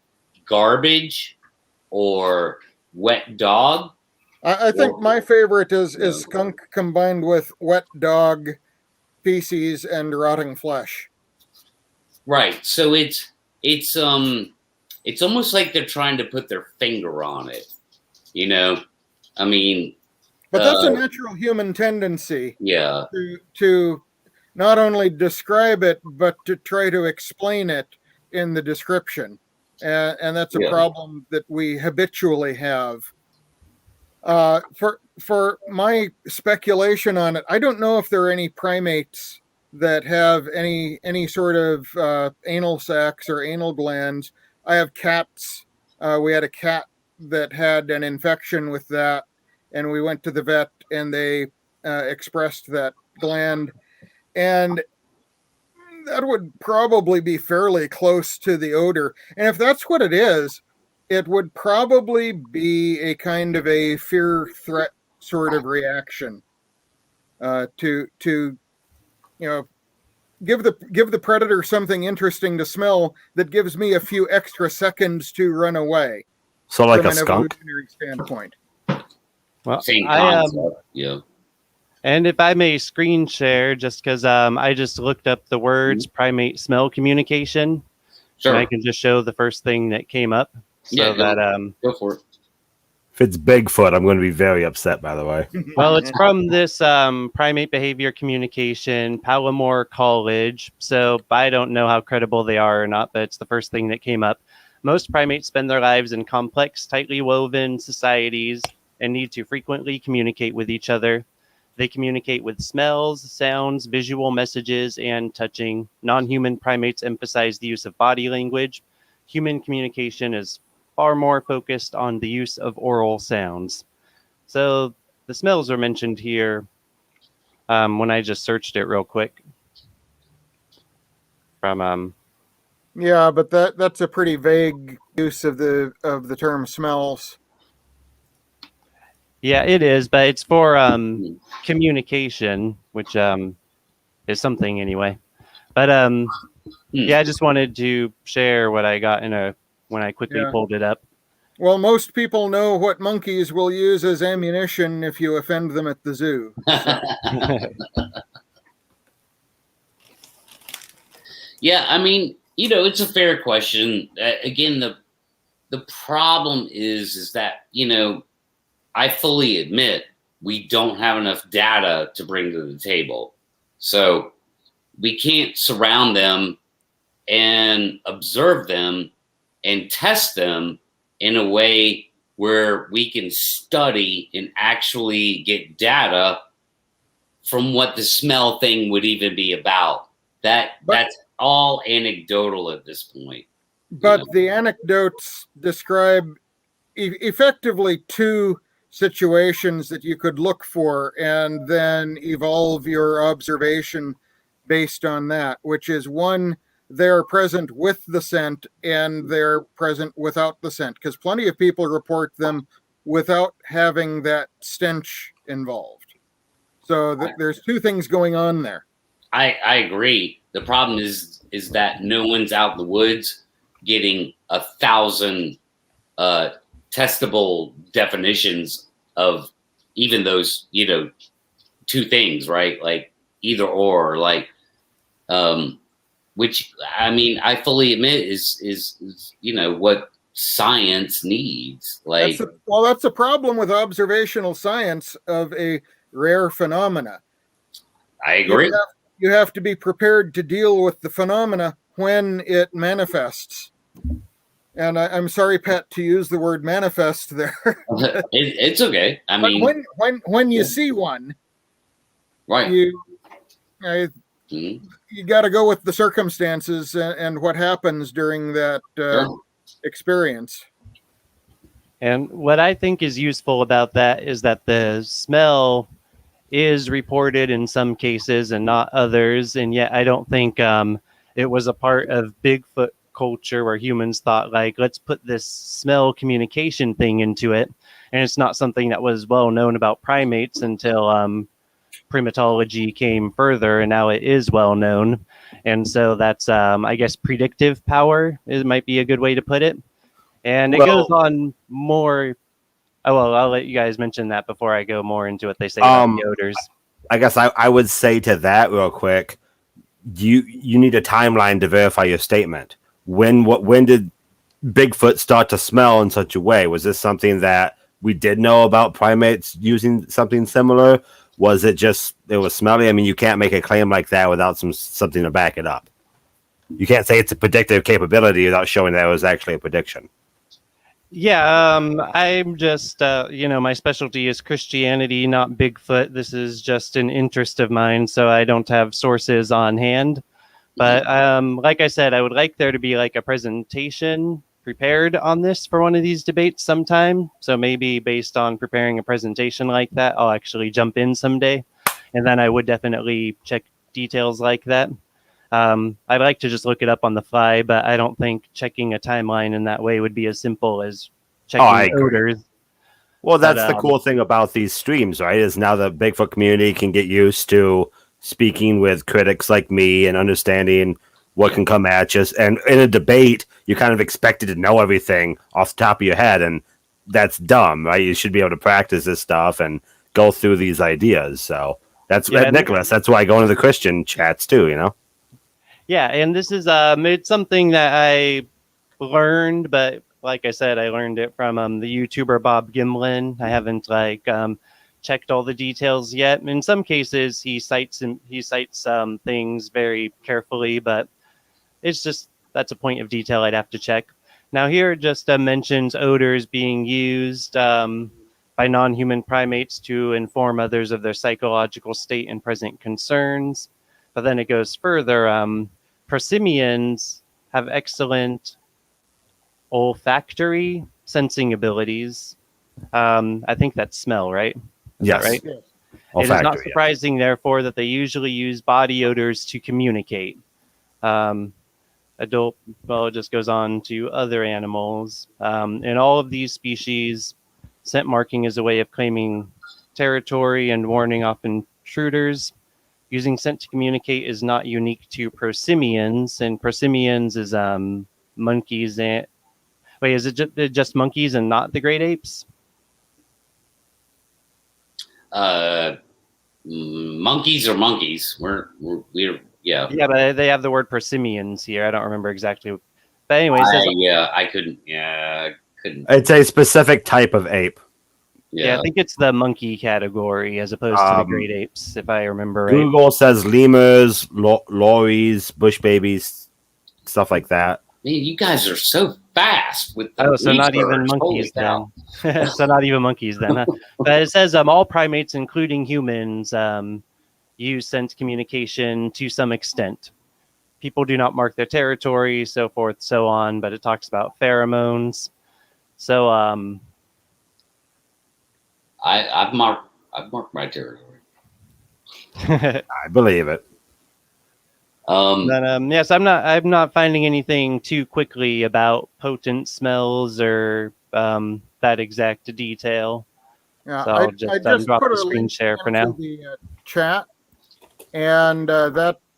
garbage or wet dog. I think my favorite is skunk combined with wet dog feces and rotting flesh. Right. So it's almost like they're trying to put their finger on it. I mean, but that's a natural human tendency. Yeah. To not only describe it, but to try to explain it in the description. And that's a problem that we habitually have. For my speculation on it, I don't know if there are any primates that have any sort of anal sacs or anal glands. I have cats. We had a cat that had an infection with that, and we went to the vet, and they expressed that gland, and that would probably be fairly close to the odor. And if that's what it is, it would probably be a kind of a fear threat sort of reaction to give the predator something interesting to smell that gives me a few extra seconds to run away. So like a skunk? From an evolutionary standpoint. Well, same concept. Yeah. And if I may screen share, just because I just looked up the words primate smell communication. Sure. And I can just show the first thing that came up. So go for it. If it's Bigfoot, I'm going to be very upset, by the way. Well, it's from this primate behavior communication, Palomar College. So I don't know how credible they are or not, but it's the first thing that came up. Most primates spend their lives in complex, tightly woven societies and need to frequently communicate with each other. They communicate with smells, sounds, visual messages, and touching. Non-human primates emphasize the use of body language. Human communication is far more focused on the use of oral sounds. So the smells are mentioned here when I just searched it real quick. From Yeah, but that's a pretty vague use of the term smells. yeah, it is, but it's for communication, which is something anyway. But yeah, I just wanted to share what I got when I quickly pulled it up. Well, most people know what monkeys will use as ammunition if you offend them at the zoo. So. Yeah, I mean, it's a fair question. Again, the problem is that, I fully admit we don't have enough data to bring to the table. So we can't surround them and observe them and test them in a way where we can study and actually get data from what the smell thing would even be about. That's all anecdotal at this point. But the anecdotes describe effectively two situations that you could look for and then evolve your observation based on that, which is one, they're present with the scent and they're present without the scent, because plenty of people report them without having that stench involved. So there's two things going on there. I agree. The problem is that no one's out in the woods getting 1,000 testable definitions of even those, two things, right? Like either or, like, which, I mean, I fully admit is what science needs. Like, that's a problem with observational science of a rare phenomena. I agree. You have to be prepared to deal with the phenomena when it manifests. And I'm sorry, Pat, to use the word manifest there. It's okay. I mean, when you see one, right? You got to go with the circumstances and what happens during that experience. And what I think is useful about that is that the smell is reported in some cases and not others, and yet I don't think it was a part of Bigfoot culture where humans thought, like, let's put this smell communication thing into it. And it's not something that was well known about primates until primatology came further, and now it is well known. And so that's I guess predictive power might be a good way to put it. And it goes on more. Oh, well, I'll let you guys mention that before I go more into what they say about the odors. I guess I would say to that real quick, you need a timeline to verify your statement. When did Bigfoot start to smell in such a way? Was this something that we did know about primates using something similar? Was it just it was smelly? I mean, you can't make a claim like that without something to back it up. You can't say it's a predictive capability without showing that it was actually a prediction. Yeah, I'm just, my specialty is Christianity, not Bigfoot. This is just an interest of mine, so I don't have sources on hand. But like I said, I would like there to be like a presentation prepared on this for one of these debates sometime. So maybe based on preparing a presentation like that, I'll actually jump in someday. And then I would definitely check details like that. I'd like to just look it up on the fly, but I don't think checking a timeline in that way would be as simple as checking odors. Well, that's the cool thing about these streams, right? Is now the Bigfoot community can get used to speaking with critics like me and understanding what can come at you. And in a debate, you're kind of expected to know everything off the top of your head, and that's dumb, right? You should be able to practice this stuff and go through these ideas. So that's Nicholas. That's why I go into the Christian chats too, Yeah, and this is it's something that I learned, but like I said, I learned it from the YouTuber Bob Gimlin. I haven't checked all the details yet. In some cases, he cites things very carefully, but it's just that's a point of detail I'd have to check. Now here it just mentions odors being used by non-human primates to inform others of their psychological state and present concerns. But then it goes further. Prosimians have excellent olfactory sensing abilities. I think that's smell, right? Is Yes. that right? Yes. It is not Olfactory, yeah. surprising, therefore, that they usually use body odors to communicate. Adult, well, it just goes on to other animals. In all of these species, scent marking is a way of claiming territory and warning off intruders. Using scent to communicate is not unique to prosimians, and prosimians is monkeys and wait, is it just monkeys and not the great apes? Monkeys are monkeys. We're yeah. Yeah, but they have the word prosimians here. I don't remember exactly. But anyway, it says, I couldn't. Yeah, I couldn't. It's a specific type of ape. yeah, I think it's the monkey category as opposed to the great apes, if I remember right. Google says lemurs, lories, bush babies, stuff like that. Man, you guys are so fast with the so not even research. monkeys then. So not even monkeys then. Huh? But it says all primates, including humans, use scent communication to some extent. People do not mark their territory, so forth, so on. But it talks about pheromones. So I've marked my territory. I believe it. But yes, I'm not finding anything too quickly about potent smells or that exact detail. Yeah, So I'll just drop put the a screen link share for into now. the chat, and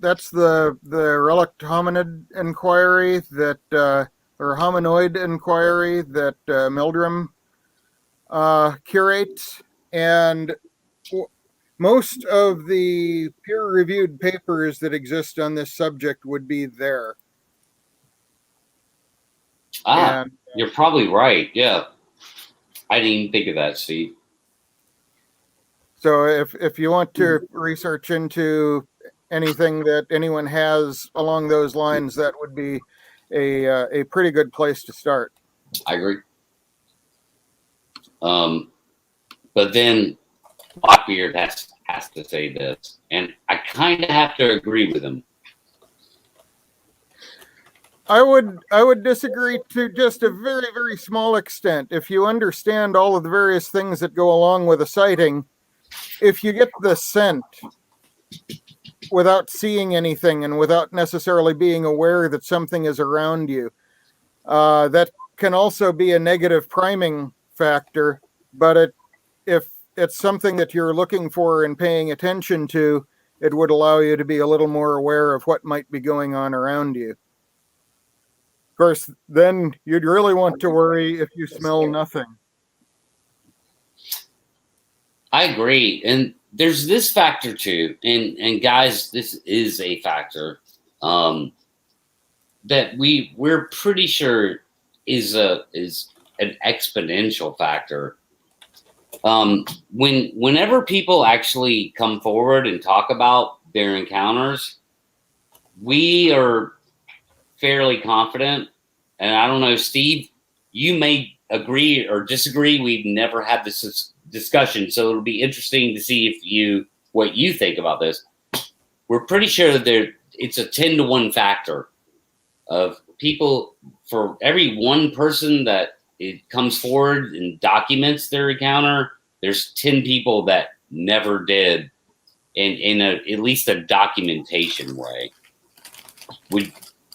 that's the relict hominid inquiry that or hominoid inquiry that Meldrum curates, and most of the peer-reviewed papers that exist on this subject would be there. And, you're probably right. Yeah, I didn't even think of that, Steve. So if you want to research into anything that anyone has along those lines, that would be a pretty good place to start. I agree. But then Blackbeard has to say this, and I kind of have to agree with him. I would disagree to just a very, very small extent. If you understand all of the various things that go along with a sighting, if you get the scent without seeing anything and without necessarily being aware that something is around you, that can also be a negative priming factor. But if it's something that you're looking for and paying attention to, it would allow you to be a little more aware of what might be going on around you. Of course, then you'd really want to worry if you smell nothing. I agree. And there's this factor too. And guys, this is a factor that we're pretty sure is an exponential factor. Whenever people actually come forward and talk about their encounters, we are fairly confident. And I don't know, Steve, you may agree or disagree. We've never had this discussion, so it'll be interesting to see what you think about this. We're pretty sure that it's a 10-to-1 factor of people. For every one person that it comes forward and documents their encounter, there's 10 people that never did in at least a documentation way.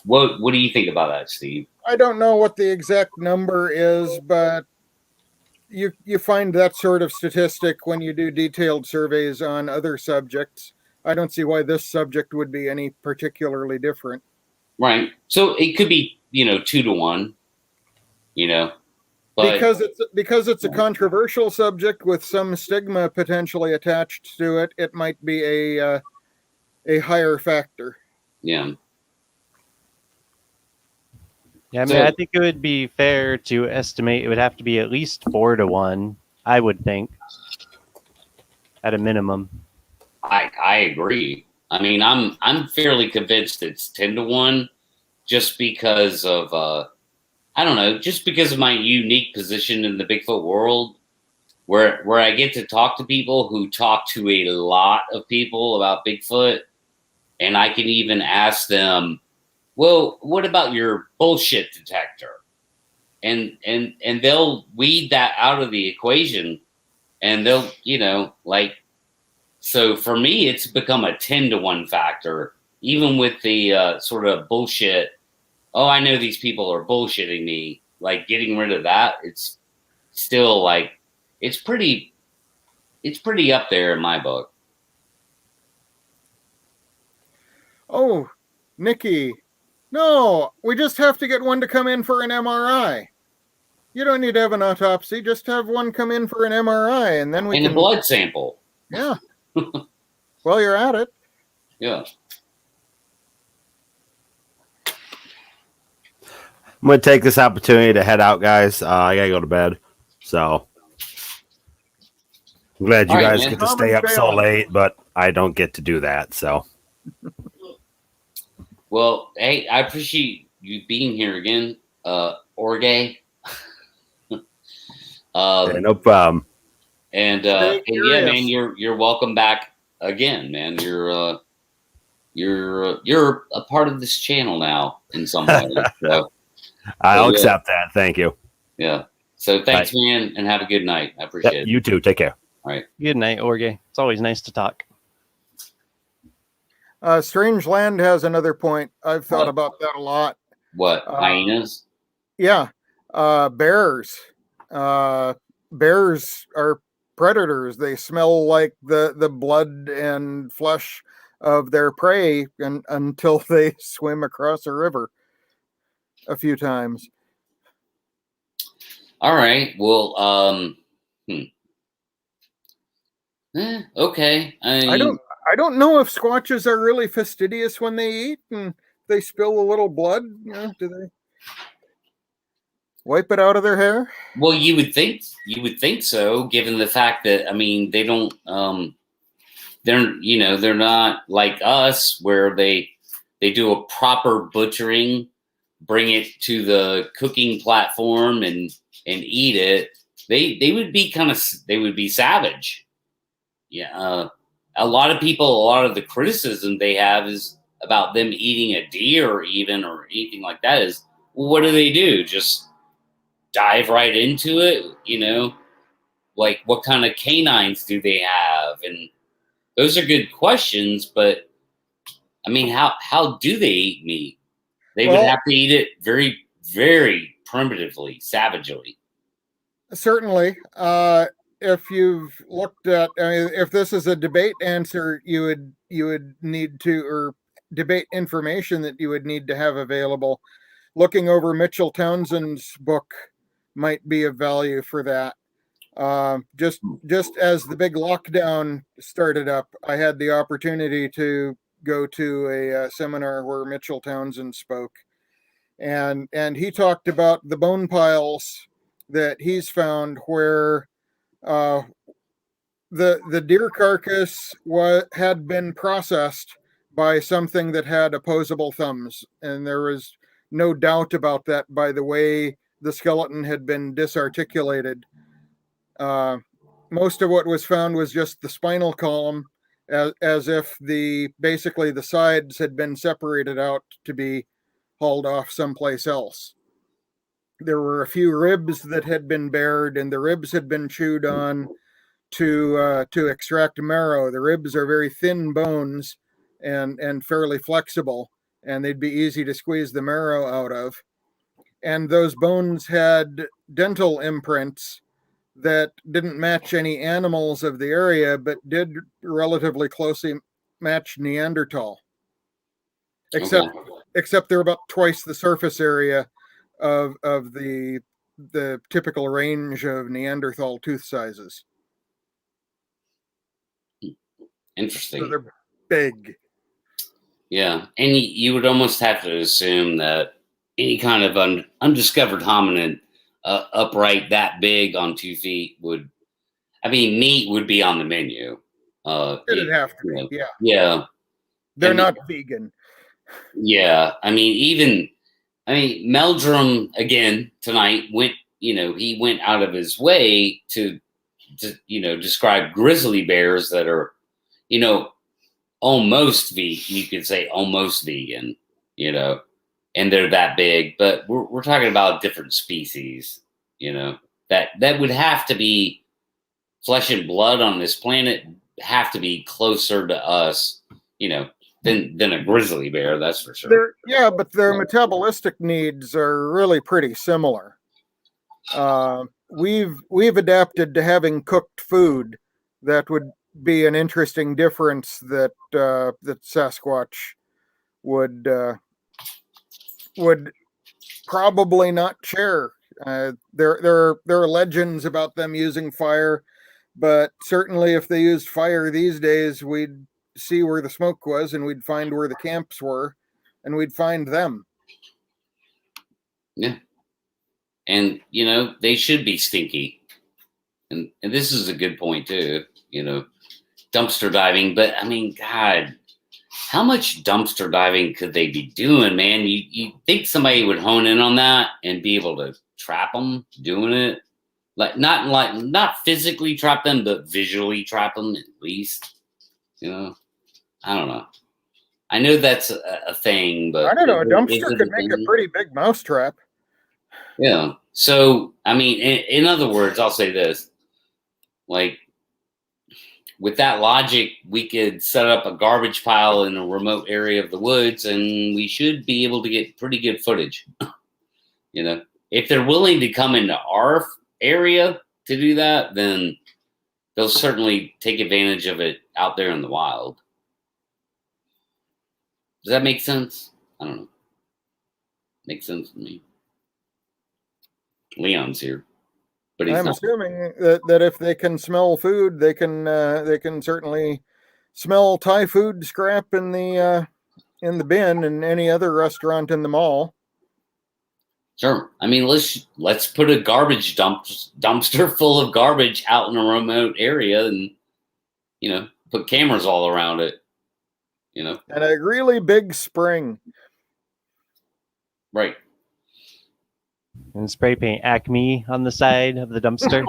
What do you think about that, Steve? I don't know what the exact number is, but you find that sort of statistic when you do detailed surveys on other subjects. I don't see why this subject would be any particularly different. Right. So it could be, 2-to-1, but because it's a controversial subject with some stigma potentially attached to it, it might be a higher factor. Yeah. Yeah, I mean, So I think it would be fair to estimate it would have to be at least 4-1. I would think, at a minimum. I agree. I mean, I'm fairly convinced it's 10-1, just because of I don't know, just because of my unique position in the Bigfoot world, where I get to talk to people who talk to a lot of people about Bigfoot, and I can even ask them, well, what about your bullshit detector? And they'll weed that out of the equation, and they'll, like, so for me, it's become a 10-1 factor, even with the sort of bullshit. Oh, I know these people are bullshitting me. Like, getting rid of that, it's still like, it's pretty up there in my book. Oh, Nikki, no, we just have to get one to come in for an MRI. You don't need to have an autopsy. Just have one come in for an MRI, and then we And can. a blood sample. Yeah. Well, you're at it. Yeah. I'm going to take this opportunity to head out, guys. I got to go to bed. So I'm glad you All right, guys man. get to stay up so late, but I don't get to do that. So, Well, hey, I appreciate you being here again, Orge. yeah, no problem. And yeah, man, you're welcome back again, man. You're a part of this channel now in some way. So, I'll accept that. Thank you. Yeah. So thanks, man, and have a good night. I appreciate it. You too. Take care. All right. Good night, Orge. It's always nice to talk. Strange Land has another point. I've thought about that a lot. What? Hyenas? Yeah. Bears. Bears are predators. They smell like the blood and flesh of their prey until they swim across a river a few times. All right. Well, okay. I don't know if squatches are really fastidious when they eat and they spill a little blood. Do they wipe it out of their hair? Well, you would think so, given the fact that, I mean, they don't they're not like us, where they do a proper butchering, bring it to the cooking platform and eat it. They would be savage. Yeah. A lot of the criticism they have is about them eating a deer or anything like that is, well, what do? Just dive right into it? Like, what kind of canines do they have? And those are good questions, but I mean, how do they eat meat? They would have to eat it very, very primitively, savagely. Certainly. If you've looked at, if this is a debate answer, you would need to, or debate information that you would need to have available. Looking over Mitchell Townsend's book might be of value for that. Just as the big lockdown started up, I had the opportunity to go to a seminar where Mitchell Townsend spoke, and he talked about the bone piles that he's found where the deer carcass had been processed by something that had opposable thumbs, and there was no doubt about that by the way the skeleton had been disarticulated. Most of what was found was just the spinal column, as if basically the sides had been separated out to be hauled off someplace else. There were a few ribs that had been bared, and the ribs had been chewed on to extract marrow. The ribs are very thin bones and fairly flexible, and they'd be easy to squeeze the marrow out of. And those bones had dental imprints that didn't match any animals of the area, but did relatively closely match Neanderthal. Except they're about twice the surface area of the typical range of Neanderthal tooth sizes. Interesting. So they're big. Yeah, and you would almost have to assume that any kind of undiscovered hominid upright that big on 2 feet would. I mean, meat would be on the menu. It'd have to be, yeah. Yeah. They're not vegan. Yeah. I mean, Meldrum again tonight went, he went out of his way to describe grizzly bears that are, almost vegan. You could say almost vegan, and they're that big, but we're talking about different species, that would have to be flesh and blood on this planet, have to be closer to us, than a grizzly bear, that's for sure. But their metabolistic needs are really pretty similar. We've adapted to having cooked food. That would be an interesting difference that Sasquatch would probably not share. There are legends about them using fire, but certainly if they used fire these days, we'd see where the smoke was, and we'd find where the camps were, and we'd find them. Yeah. And, they should be stinky. And this is a good point, too, dumpster diving. But, I mean, God, how much dumpster diving could they be doing, man? You think somebody would hone in on that and be able to trap them doing it? Not physically trap them, but visually trap them at least. I don't know. I know that's a thing, but I don't know. A dumpster could make a pretty big mousetrap. Yeah. So, I mean, in other words, I'll say this. Like, with that logic, we could set up a garbage pile in a remote area of the woods, and we should be able to get pretty good footage. If they're willing to come into our area to do that, then they'll certainly take advantage of it out there in the wild. Does that make sense? I don't know. Makes sense to me. Leon's here, but I'm assuming that if they can smell food, they can certainly smell Thai food scrap in the bin in any other restaurant in the mall. Sure. I mean, let's put a garbage dumpster full of garbage out in a remote area, and put cameras all around it. And a really big spring. Right. And spray paint Acme on the side of the dumpster.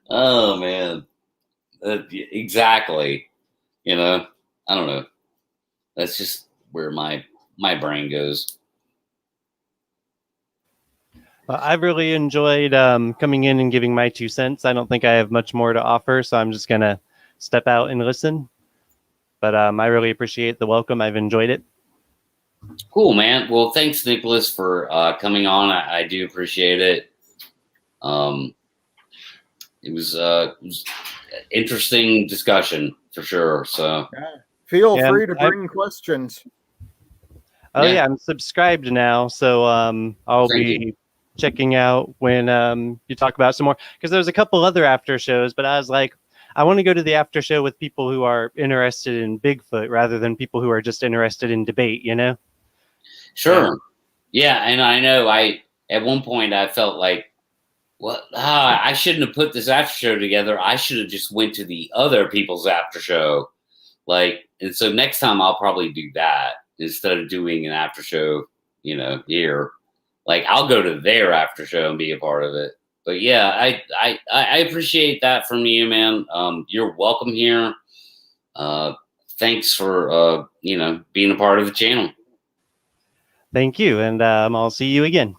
Oh man, exactly. I don't know. That's just where my brain goes. Well, I've really enjoyed coming in and giving my 2 cents. I don't think I have much more to offer, so I'm just gonna step out and listen. But I really appreciate the welcome. I've enjoyed it. Cool, man. Well, thanks, Nicholas, for coming on. I do appreciate it. It was interesting discussion for sure. So feel free to bring questions. Oh yeah, I'm subscribed now, so I'll be checking out when you talk about some more, because there's a couple other after shows, but I was like, I want to go to the after show with people who are interested in Bigfoot rather than people who are just interested in debate, Sure. Yeah, and I know at one point I felt like, I shouldn't have put this after show together. I should have just went to the other people's after show. And so next time I'll probably do that instead of doing an after show, here. I'll go to their after show and be a part of it. But yeah, I appreciate that from you, man. You're welcome here. Thanks for being a part of the channel. Thank you, and I'll see you again.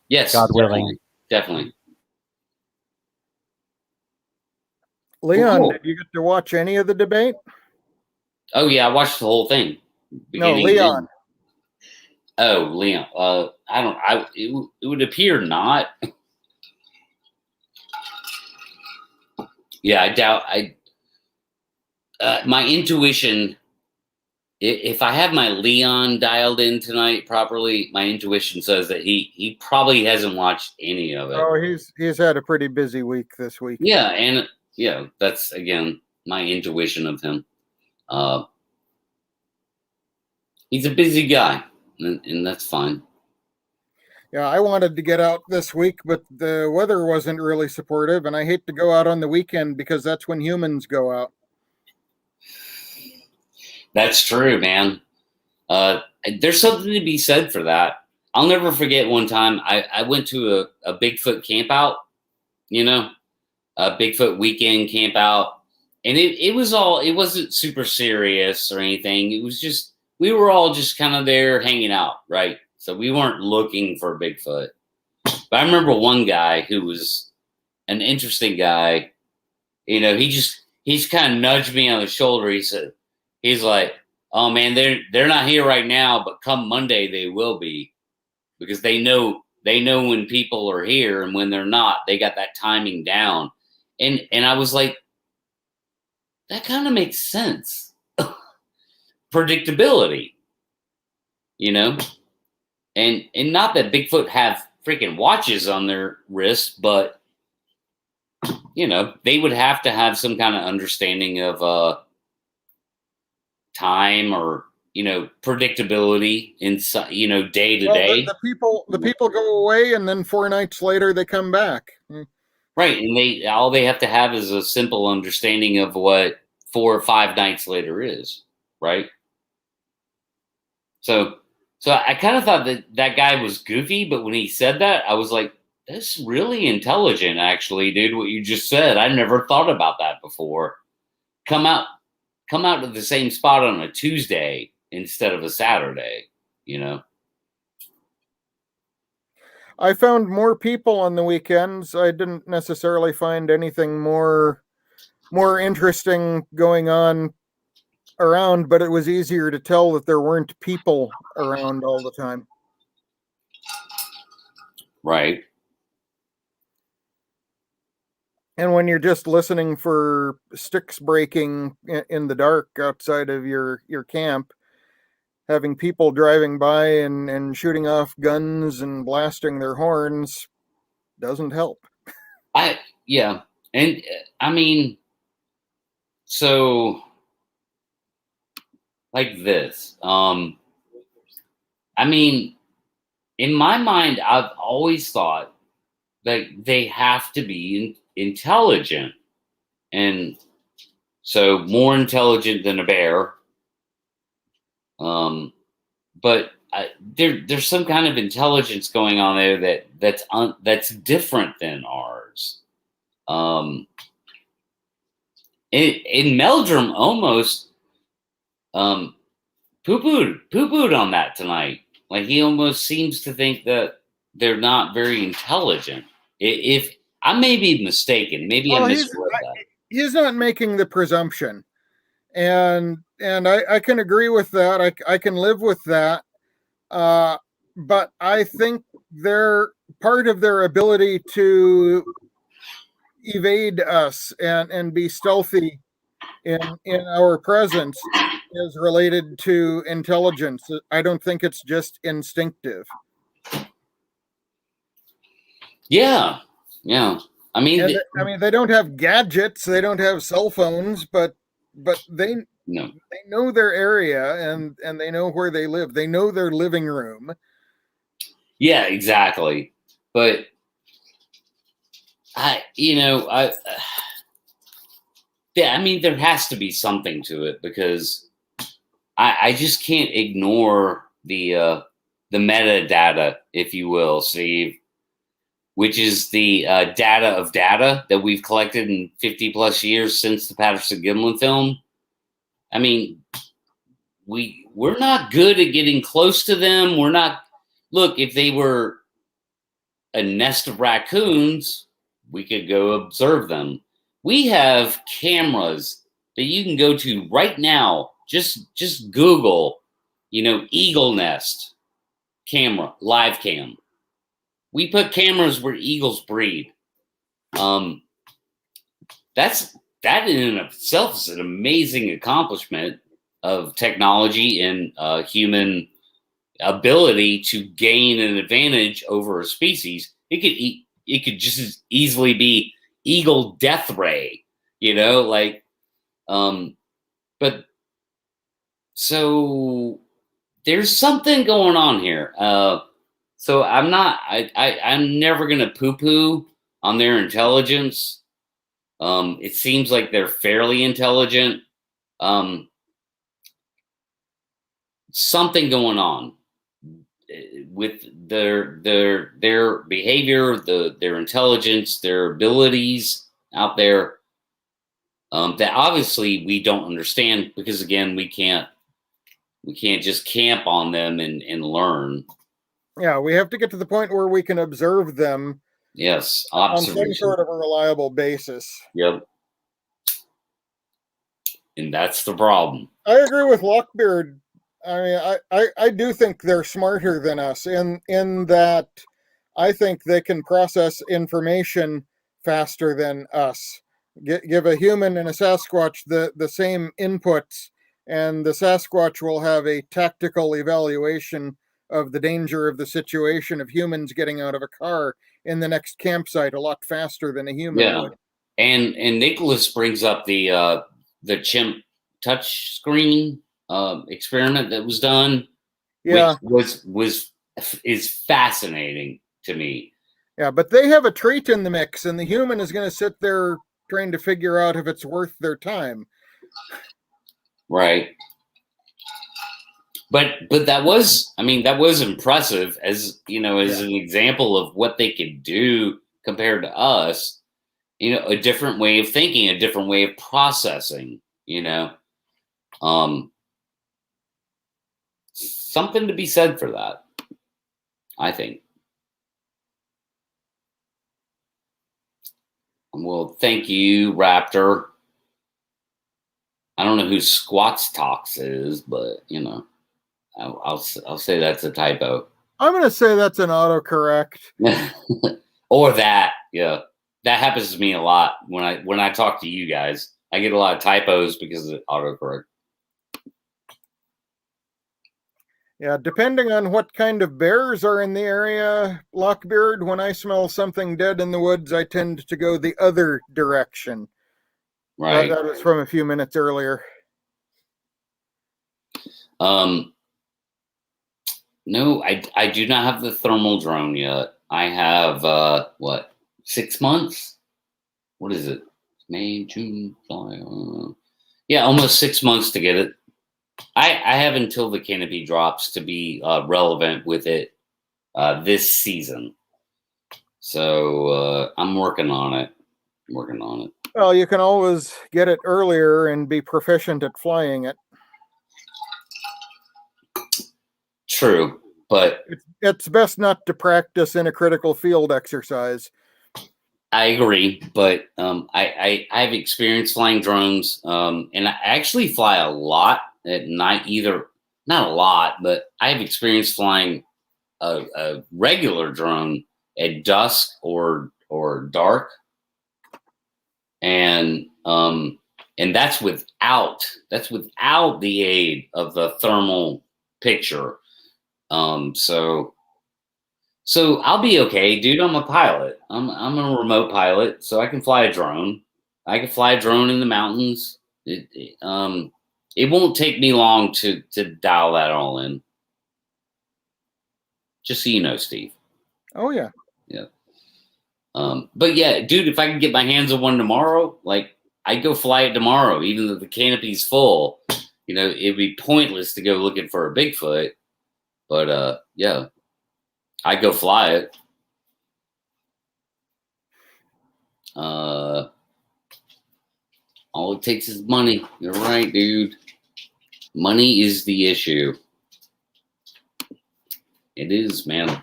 Yes, God willing. Definitely. Leon, cool. Did you get to watch any of the debate? Oh yeah, I watched the whole thing. No, Leon. Oh, Leon. It would appear not. Yeah, I doubt. My intuition. If I have my Leon dialed in tonight properly, my intuition says that he probably hasn't watched any of it. Oh, he's had a pretty busy week this week. Yeah, and that's again my intuition of him. He's a busy guy, and that's fine. Yeah, I wanted to get out this week, but the weather wasn't really supportive, and I hate to go out on the weekend because that's when humans go out. That's true, man. There's something to be said for that. I'll never forget one time I went to a Bigfoot camp out, a Bigfoot weekend camp out. And it wasn't super serious or anything. It was just, we were all just kind of there hanging out, right? So we weren't looking for Bigfoot. But I remember one guy who was an interesting guy. He's kind of nudged me on the shoulder. He's like, oh man, they're not here right now, but come Monday they will be, because they know when people are here, and when they're not, they got that timing down. And I was like, that kind of makes sense. Predictability, and not that Bigfoot have freaking watches on their wrists, but they would have to have some kind of understanding of time, or predictability in day to day. The people go away, and then 4 nights later they come back. Right, and all they have to have is a simple understanding of what 4 or 5 nights later is, right? So I kind of thought that guy was goofy, but when he said that, I was like, that's really intelligent, actually, dude, what you just said. I never thought about that before. Come out to the same spot on a Tuesday instead of a Saturday, I found more people on the weekends. I didn't necessarily find anything more interesting going on around, but it was easier to tell that there weren't people around all the time. Right. And when you're just listening for sticks breaking in the dark outside of your camp, having people driving by and shooting off guns and blasting their horns doesn't help. Yeah. And I mean, so like this, I mean, in my mind, I've always thought that they have to be intelligent, and so more intelligent than a bear. But there's some kind of intelligence going on there that's different than ours. In Meldrum almost poo-pooed on that tonight. Like, he almost seems to think that they're not very intelligent. If I may be mistaken, maybe I misread that. He's not making the presumption, and I can agree with that. I can live with that. But I think part of their ability to evade us and be stealthy in our presence is related to intelligence. I don't think it's just instinctive. Yeah. I mean, they don't have gadgets, they don't have cell phones, but they know their area, and they know where they live. They know their living room. Yeah, exactly. But I mean, there has to be something to it, because I just can't ignore the metadata, if you will, Steve, which is the data of data that we've collected in 50 plus years since the Patterson-Gimlin film. I mean, we're not good at getting close to them. We're not. Look, if they were a nest of raccoons, we could go observe them. We have cameras that you can go to right now. Just Google, eagle nest camera, live cam. We put cameras where eagles breed. That in and of itself is an amazing accomplishment of technology and human ability to gain an advantage over a species. It could just as easily be eagle death ray, but so there's something going on here. So I'm never gonna poo-poo on their intelligence. It seems like they're fairly intelligent. Something going on with their behavior, their intelligence, their abilities out there, that obviously we don't understand, because again, we can't just camp on them and learn. Yeah, we have to get to the point where we can observe them. Yes, on some observation. sort of a reliable basis. Yep. And that's the problem. I agree with Lockbeard. I mean, I do think they're smarter than us in that I think they can process information faster than us. Give a human and a Sasquatch the same inputs, and the Sasquatch will have a tactical evaluation of the danger of the situation of humans getting out of a car in the next campsite a lot faster than a human would. And Nicholas brings up the chimp touch screen experiment that was done, yeah, which is fascinating to me. Yeah, but they have a trait in the mix, and the human is going to sit there trying to figure out if it's worth their time. Right. But that was impressive, as you know, as an example of what they could do compared to us. You know, a different way of thinking, a different way of processing. You know, something to be said for that, I think. Well, thank you, Raptor. I don't know who Squats Talks is, but you know, I'll say that's a typo. I'm going to say that's an autocorrect. Or that, yeah, that happens to me a lot when I talk to you guys. I get a lot of typos because of autocorrect. Yeah, depending on what kind of bears are in the area, Lockbeard, when I smell something dead in the woods, I tend to go the other direction. Right. That was from a few minutes earlier. No, I do not have the thermal drone yet. I have 6 months? What is it? May, June, July. Yeah, almost 6 months to get it. I have until the canopy drops to be relevant with it this season. So I'm working on it. Well, you can always get it earlier and be proficient at flying it. True, but it's best not to practice in a critical field exercise. I agree, but I've experienced flying drones, and I actually fly a lot at night. Not a lot, but I've experienced flying a regular drone at dusk or dark, and that's without the aid of the thermal picture. So I'll be okay, dude. I'm a pilot. I'm a remote pilot, so I can fly a drone. I can fly a drone in the mountains. It won't take me long to dial that all in. Just so you know, Steve. Oh yeah. Yeah. But yeah, dude, if I can get my hands on one tomorrow, like I'd go fly it tomorrow, even though the canopy's full. You know, it'd be pointless to go looking for a Bigfoot. But yeah, I'd go fly it. All it takes is money. You're right, dude. Money is the issue. It is, man.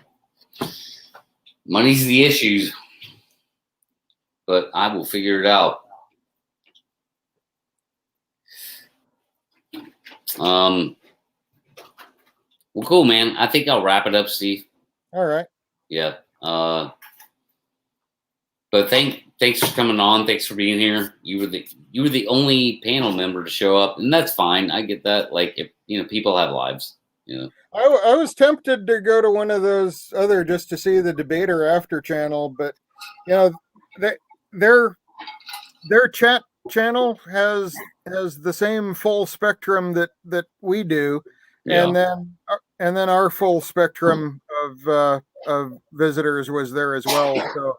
Money's the issue. But I will figure it out. Well, cool, man. I think I'll wrap it up, Steve. All right. Yeah. But thanks for coming on. Thanks for being here. You were the only panel member to show up, and that's fine. I get that. Like, if people have lives. I was tempted to go to one of those other just to see the debater after channel, but their chat channel has the same full spectrum that we do, and then our full spectrum of visitors was there as well. So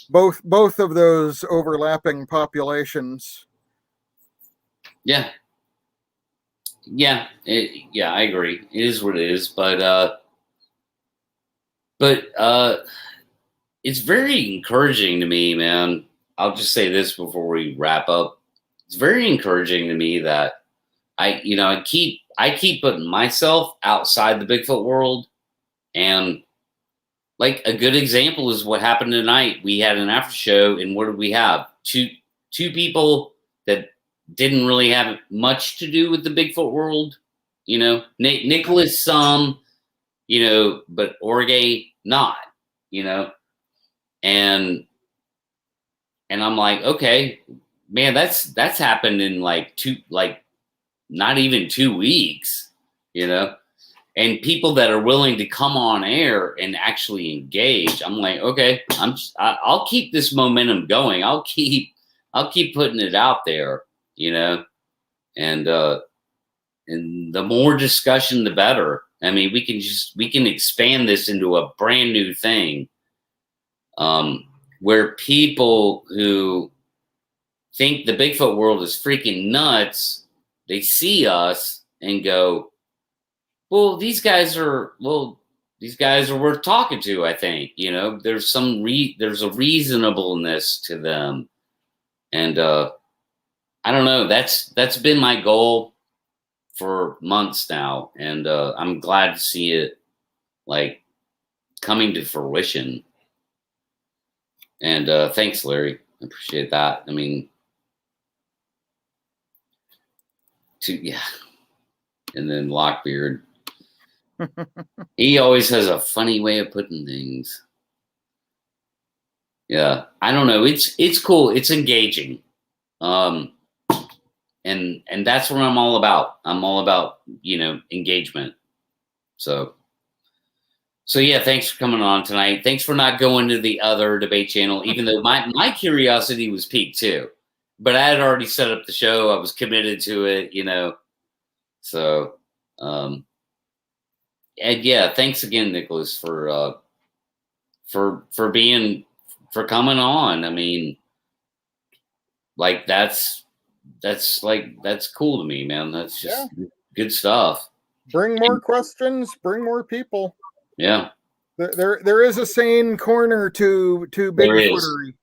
both of those overlapping populations. Yeah. Yeah, I agree. It is what it is, but it's very encouraging to me, man. I'll just say this before we wrap up. It's very encouraging to me that I keep putting myself outside the Bigfoot world, and like a good example is what happened tonight. We had an after show, and what did we have? Two people that didn't really have much to do with the Bigfoot world. Nicholas some, but Orge not, and I'm like, okay, man, that's happened in not even 2 weeks, and people that are willing to come on air and actually engage. I'm like, okay, I'll keep this momentum going. I'll keep putting it out there, and the more discussion, the better. I mean, we can expand this into a brand new thing, where people who think the Bigfoot world is freaking nuts, they see us and go, well, these guys are worth talking to. I think, there's a reasonableness to them. And, I don't know, that's been my goal for months now. And, I'm glad to see it coming to fruition. And, thanks, Larry. I appreciate that. I mean, and then Lockbeard. He always has a funny way of putting things. Yeah, I don't know. It's cool. It's engaging, and that's what I'm all about. I'm all about engagement. So yeah, thanks for coming on tonight. Thanks for not going to the other debate channel, even though my curiosity was piqued too. But I had already set up the show. I was committed to it, So. And yeah, thanks again, Nicholas, for coming on. I mean, that's cool to me, man. That's just good stuff. Bring more questions, bring more people. Yeah. There is a sane corner to Bigfootery.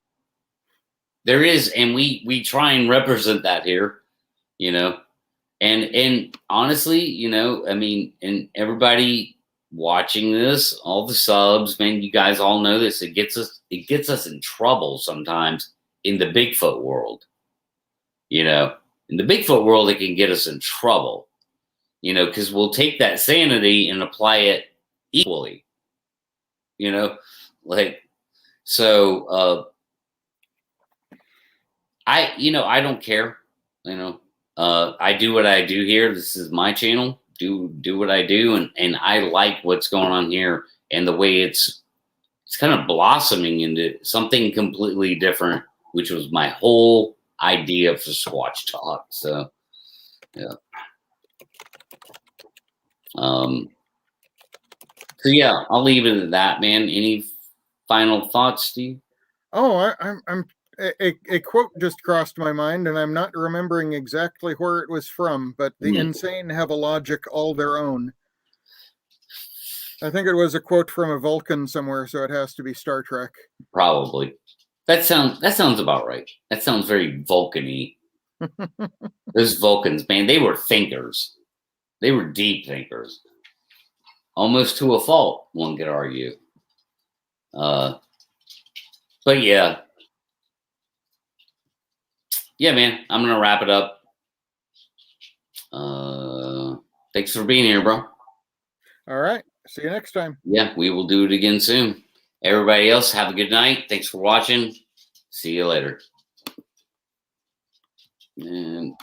There is, and we try and represent that here, And honestly, I mean, and everybody watching this, all the subs, man, you guys all know this. It gets us in trouble sometimes in the Bigfoot world. In the Bigfoot world, it can get us in trouble, because we'll take that sanity and apply it equally. So I don't care, I do what I do here. This is my channel. Do what I do, and I like what's going on here and the way it's kind of blossoming into something completely different, which was my whole idea for Squatch Talk. So, yeah. So yeah, I'll leave it at that, man. Any final thoughts, Steve? Oh, I'm a quote just crossed my mind, and I'm not remembering exactly where it was from, but the insane have a logic all their own. I think it was a quote from a Vulcan somewhere, so it has to be Star Trek. Probably. That sounds about right. That sounds very Vulcan-y. Those Vulcans, man, they were thinkers. They were deep thinkers. Almost to a fault, one could argue. But yeah. Yeah, man, I'm going to wrap it up. Thanks for being here, bro. All right. See you next time. Yeah, we will do it again soon. Everybody else, have a good night. Thanks for watching. See you later. And